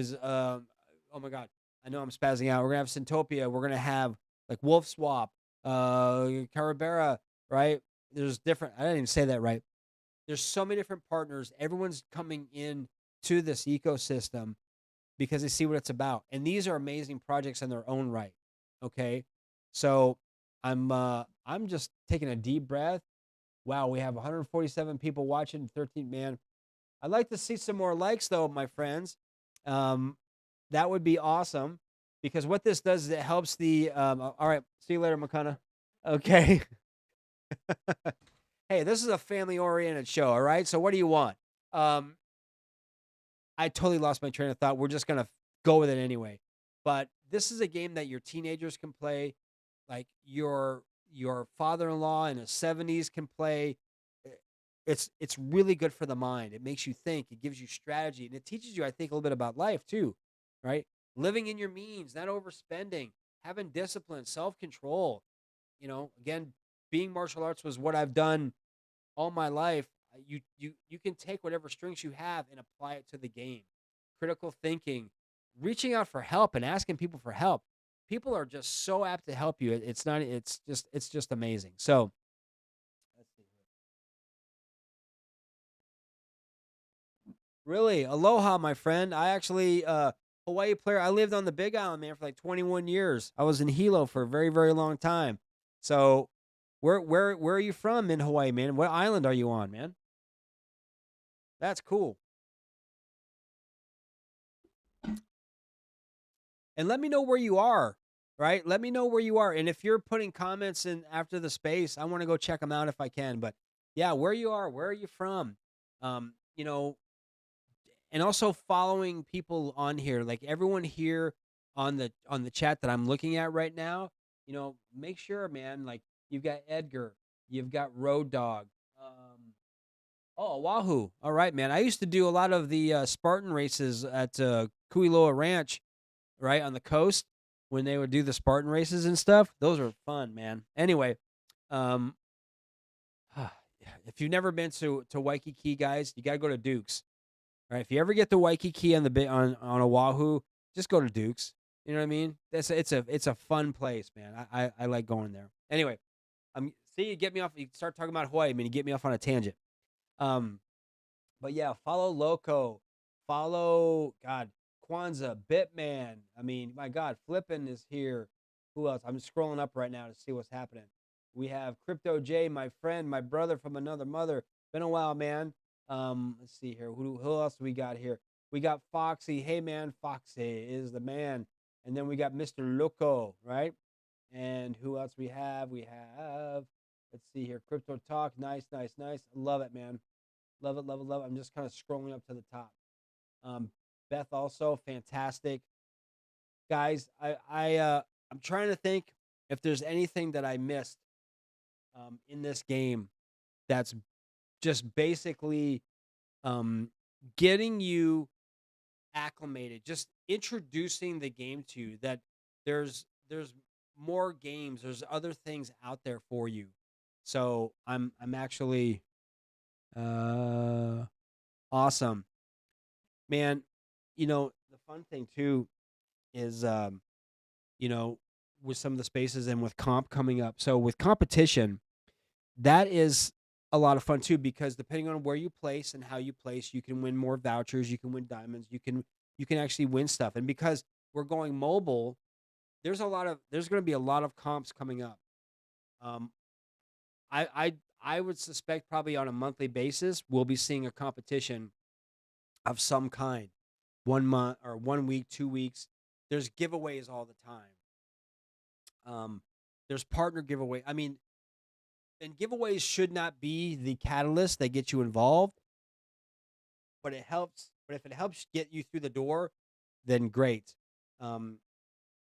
my God. I know I'm spazzing out. We're going to have Syntopia. We're going to have like Wolf Swap, Carabera, right? There's different, I didn't even say that right. There's so many different partners. Everyone's coming in to this ecosystem because they see what it's about. And these are amazing projects in their own right. Okay. So I'm just taking a deep breath. Wow. We have 147 people watching, 13, man. I'd like to see some more likes though, my friends. Um, that would be awesome because what this does is it helps the. All right, see you later, McConaughey. Okay. Hey, this is a family-oriented show. All right. So what do you want? Um, I totally lost my train of thought. We're just gonna go with it anyway. But this is a game that your teenagers can play, like your father-in-law in his 70s can play. I- it's really good for the mind. It makes you think. It gives you strategy, and it teaches you, I think, a little bit about life too, right? Living in your means, not overspending, having discipline, self-control. Again, being martial arts was what I've done all my life. You can take whatever strengths you have and apply it to the game. Critical thinking, reaching out for help and asking people for help. People are just so apt to help you. It's not. It's just amazing. So let's see here. Really, aloha, my friend. I actually Hawaii player. I lived on the Big Island, man, for like 21 years. I was in Hilo for a very very long time. So where are you from in Hawaii, man? What island are you on, man? That's cool. And let me know where you are, right? Let me know where you are. And if you're putting comments in after the space, I want to go check them out if I can. But yeah, where you are, where are you from? Um, you know, and also following people on here, like everyone here on the chat that I'm looking at right now, make sure, man, like you've got Edgar, you've got Road Dog. Oh, Oahu. All right, man. I used to do a lot of the Spartan races at Kuiloa Ranch, right on the coast when they would do the Spartan races and stuff. Those were fun, man. Anyway, um, if you've never been to Waikiki, guys, you gotta go to Duke's. All right, if you ever get to Waikiki on Oahu, just go to Duke's. You know what I mean? It's a fun place, man. I like going there. Anyway, see you get me off. You start talking about Hawaii, man. You get me off on a tangent. Um, but yeah, follow Loco, follow God, Kwanzaa, Bitman. I mean, my God, Flippin is here. Who else? I'm scrolling up right now to see what's happening. We have Crypto J, my friend, my brother from another mother. Been a while, man. Let's see here. Who else we got here? We got Foxy. Hey, man, Foxy is the man. And then we got Mr. Loco, right? And who else we have? Let's see here, Crypto Talk. Nice, nice, nice. Love it, man. Love it, love it, love it. I'm just kind of scrolling up to the top. Beth also fantastic, guys. I'm trying to think if there's anything that I missed in this game that's just basically um, getting you acclimated, just introducing the game to you that there's more games, there's other things out there for you. So I'm actually uh awesome. Man, the fun thing too is you know, with some of the spaces and with comp coming up. So with competition, that is a lot of fun too because depending on where you place and how you place, you can win more vouchers, you can win diamonds, you can actually win stuff. And because we're going mobile, there's going to be a lot of comps coming up. Um I would suspect probably on a monthly basis we'll be seeing a competition of some kind. 1 month or 1 week, 2 weeks. There's giveaways all the time. There's partner giveaway. I mean, and giveaways should not be the catalyst that gets you involved, but it helps. But if it helps get you through the door, then great. Um,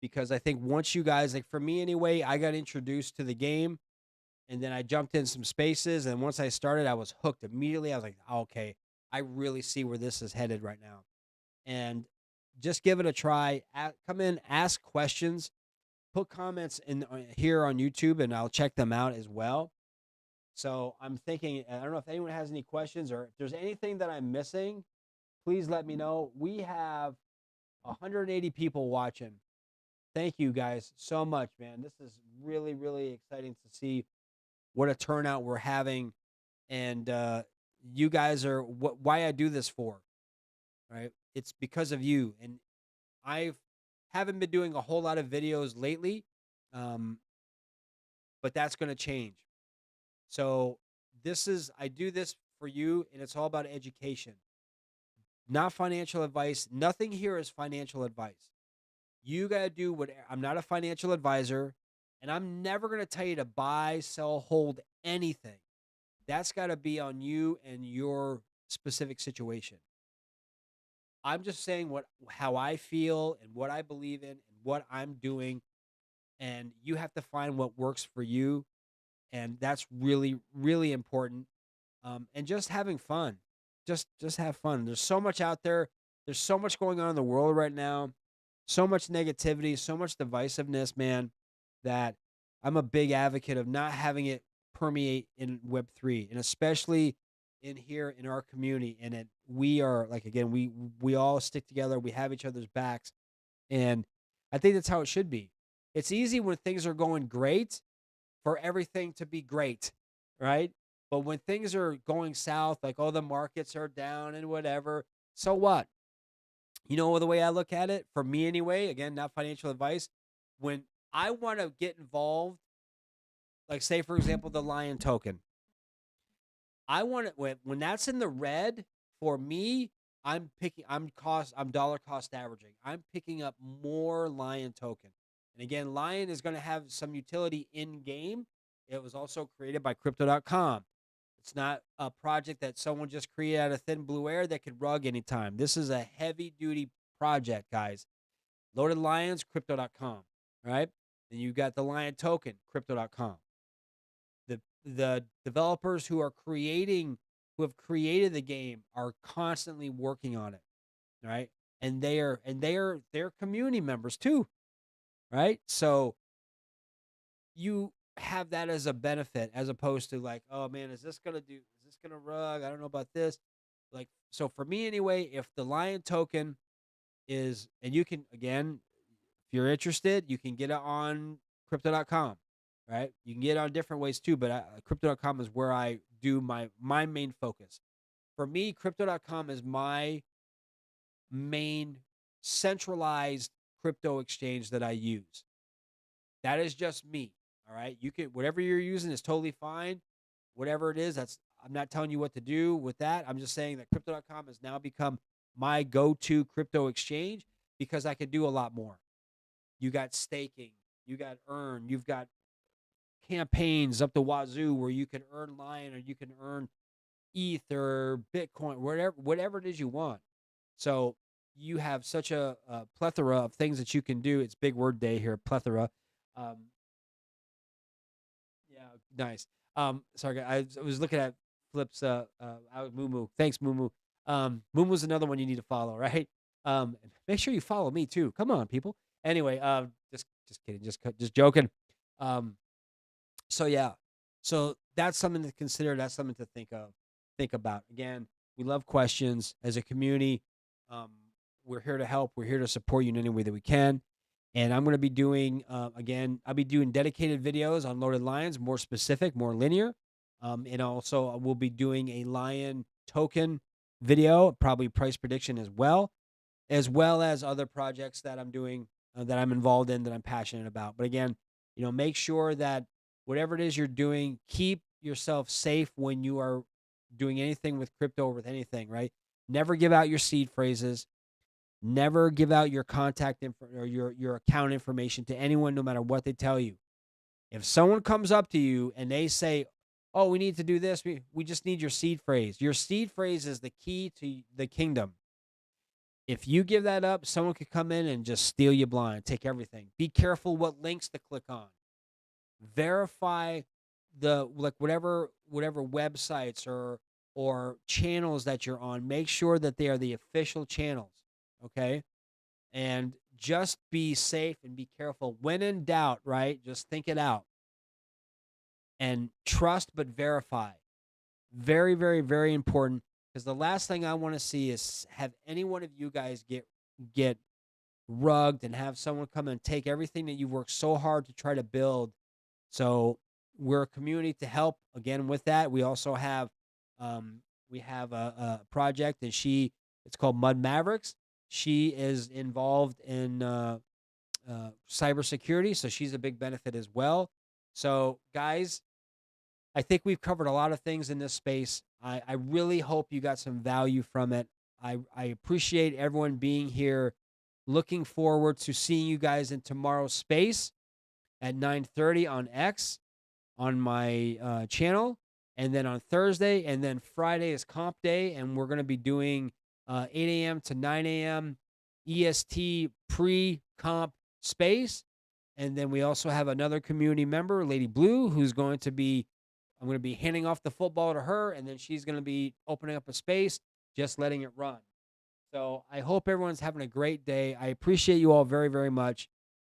because I think once you guys, like for me anyway, I got introduced to the game and then I jumped in some spaces. And once I started, I was hooked immediately. I was like, oh, okay, I really see where this is headed right now. And just give it a try. Come in, ask questions, put comments in here on YouTube, and I'll check them out as well. So I'm thinking, I don't know if anyone has any questions or if there's anything that I'm missing, please let me know. We have 180 people watching. Thank you guys so much, man. This is really, really exciting to see what a turnout we're having. And you guys are why I do this for, right? It's because of you. And I haven't been doing a whole lot of videos lately, um, but that's going to change. So I do this for you, and it's all about education. not financial advice. Nothing here is financial advice. You got to do what I'm not a financial advisor, and I'm never going to tell you to buy, sell, hold anything. That's got to be on you and your specific situation. I'm just saying how I feel and what I believe in and what I'm doing, and you have to find what works for you, and that's really really important. And just having fun, just have fun. There's so much out there. There's so much going on in the world right now. So much negativity, so much divisiveness, man. That I'm a big advocate of not having it permeate in Web3, and especially in here in our community. And we are like again, we all stick together. We have each other's backs, and I think that's how it should be. It's easy when things are going great for everything to be great, right? But when things are going south, like the markets are down and whatever, so what? You know, the way I look at it, for me anyway, again, not financial advice, when I want to get involved, like say for example, the Lion token, I want it when that's in the red for me. I'm dollar cost averaging. I'm picking up more Lion token. And again, Lion is going to have some utility in game. It was also created by crypto.com. It's not a project that someone just created out of thin blue air that could rug anytime. This is a heavy duty project, guys. Loaded Lions, crypto.com, right? Then you got the Lion token, crypto.com. The developers who have created the game are constantly working on it, right? And they're community members too, right? So you have that as a benefit as opposed to like, oh man, is this gonna rug? I don't know about this. Like, so for me anyway, if the Lion token is, and you can, again, if you're interested, you can get it on crypto.com, right? You can get it on different ways too, but crypto.com is where I do my main focus. For me, crypto.com is my main centralized crypto exchange that I use. That is just me. All right. You can, whatever you're using is totally fine. Whatever it is, I'm not telling you what to do with that. I'm just saying that crypto.com has now become my go-to crypto exchange because I can do a lot more. You got staking, you got earn, you've got campaigns up the wazoo where you can earn Lion or you can earn ETH or Bitcoin, whatever it is you want. So you have such a plethora of things that you can do. It's big word day here, plethora. Yeah, nice. Sorry, I was looking at Flip's. Moo. Thanks, Moo. Moo's another one you need to follow, right? Make sure you follow me too. Come on, people. Anyway, just kidding, just joking. So yeah, so that's something to consider. That's something to think about. Again, we love questions as a community. We're here to help. We're here to support you in any way that we can. And I'm going to be doing, again, I'll be doing dedicated videos on Loaded Lions, more specific, more linear. And also we'll be doing a Lion token video, probably price prediction as well as other projects that I'm doing, that I'm involved in, that I'm passionate about. But again, make sure that whatever it is you're doing, keep yourself safe when you are doing anything with crypto or with anything, right? Never give out your seed phrases. Never give out your contact info or your account information to anyone, no matter what they tell you. If someone comes up to you and they say, oh, we need to do this, we just need your seed phrase. Your seed phrase is the key to the kingdom. If you give that up, someone could come in and just steal you blind, take everything. Be careful what links to click on. Verify whatever websites or channels that you're on. Make sure that they are the official channels. Okay. And just be safe and be careful. When in doubt, right? Just think it out. And trust but verify. Very, very, very important. Because the last thing I want to see is have any one of you guys get rugged and have someone come and take everything that you've worked so hard to try to build. So we're a community to help. Again, with that, we also have a project, and it's called Mud Mavericks. She is involved in cybersecurity, so she's a big benefit as well. So, guys, I think we've covered a lot of things in this space. I really hope you got some value from it. I appreciate everyone being here. Looking forward to seeing you guys in tomorrow's space at 9:30 on X on my channel, and then on Thursday, and then Friday is comp day, and we're going to be doing 8 a.m. to 9 a.m. EST pre-comp space. And then we also have another community member, Lady Blue, who's going to be, I'm going to be handing off the football to her, and then she's going to be opening up a space, just letting it run. So I hope everyone's having a great day. I appreciate you all very, very much.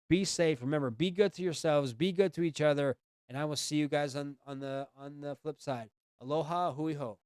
Be safe. Remember, be good to yourselves, be good to each other, and I will see you guys on the flip side. Aloha, hui ho.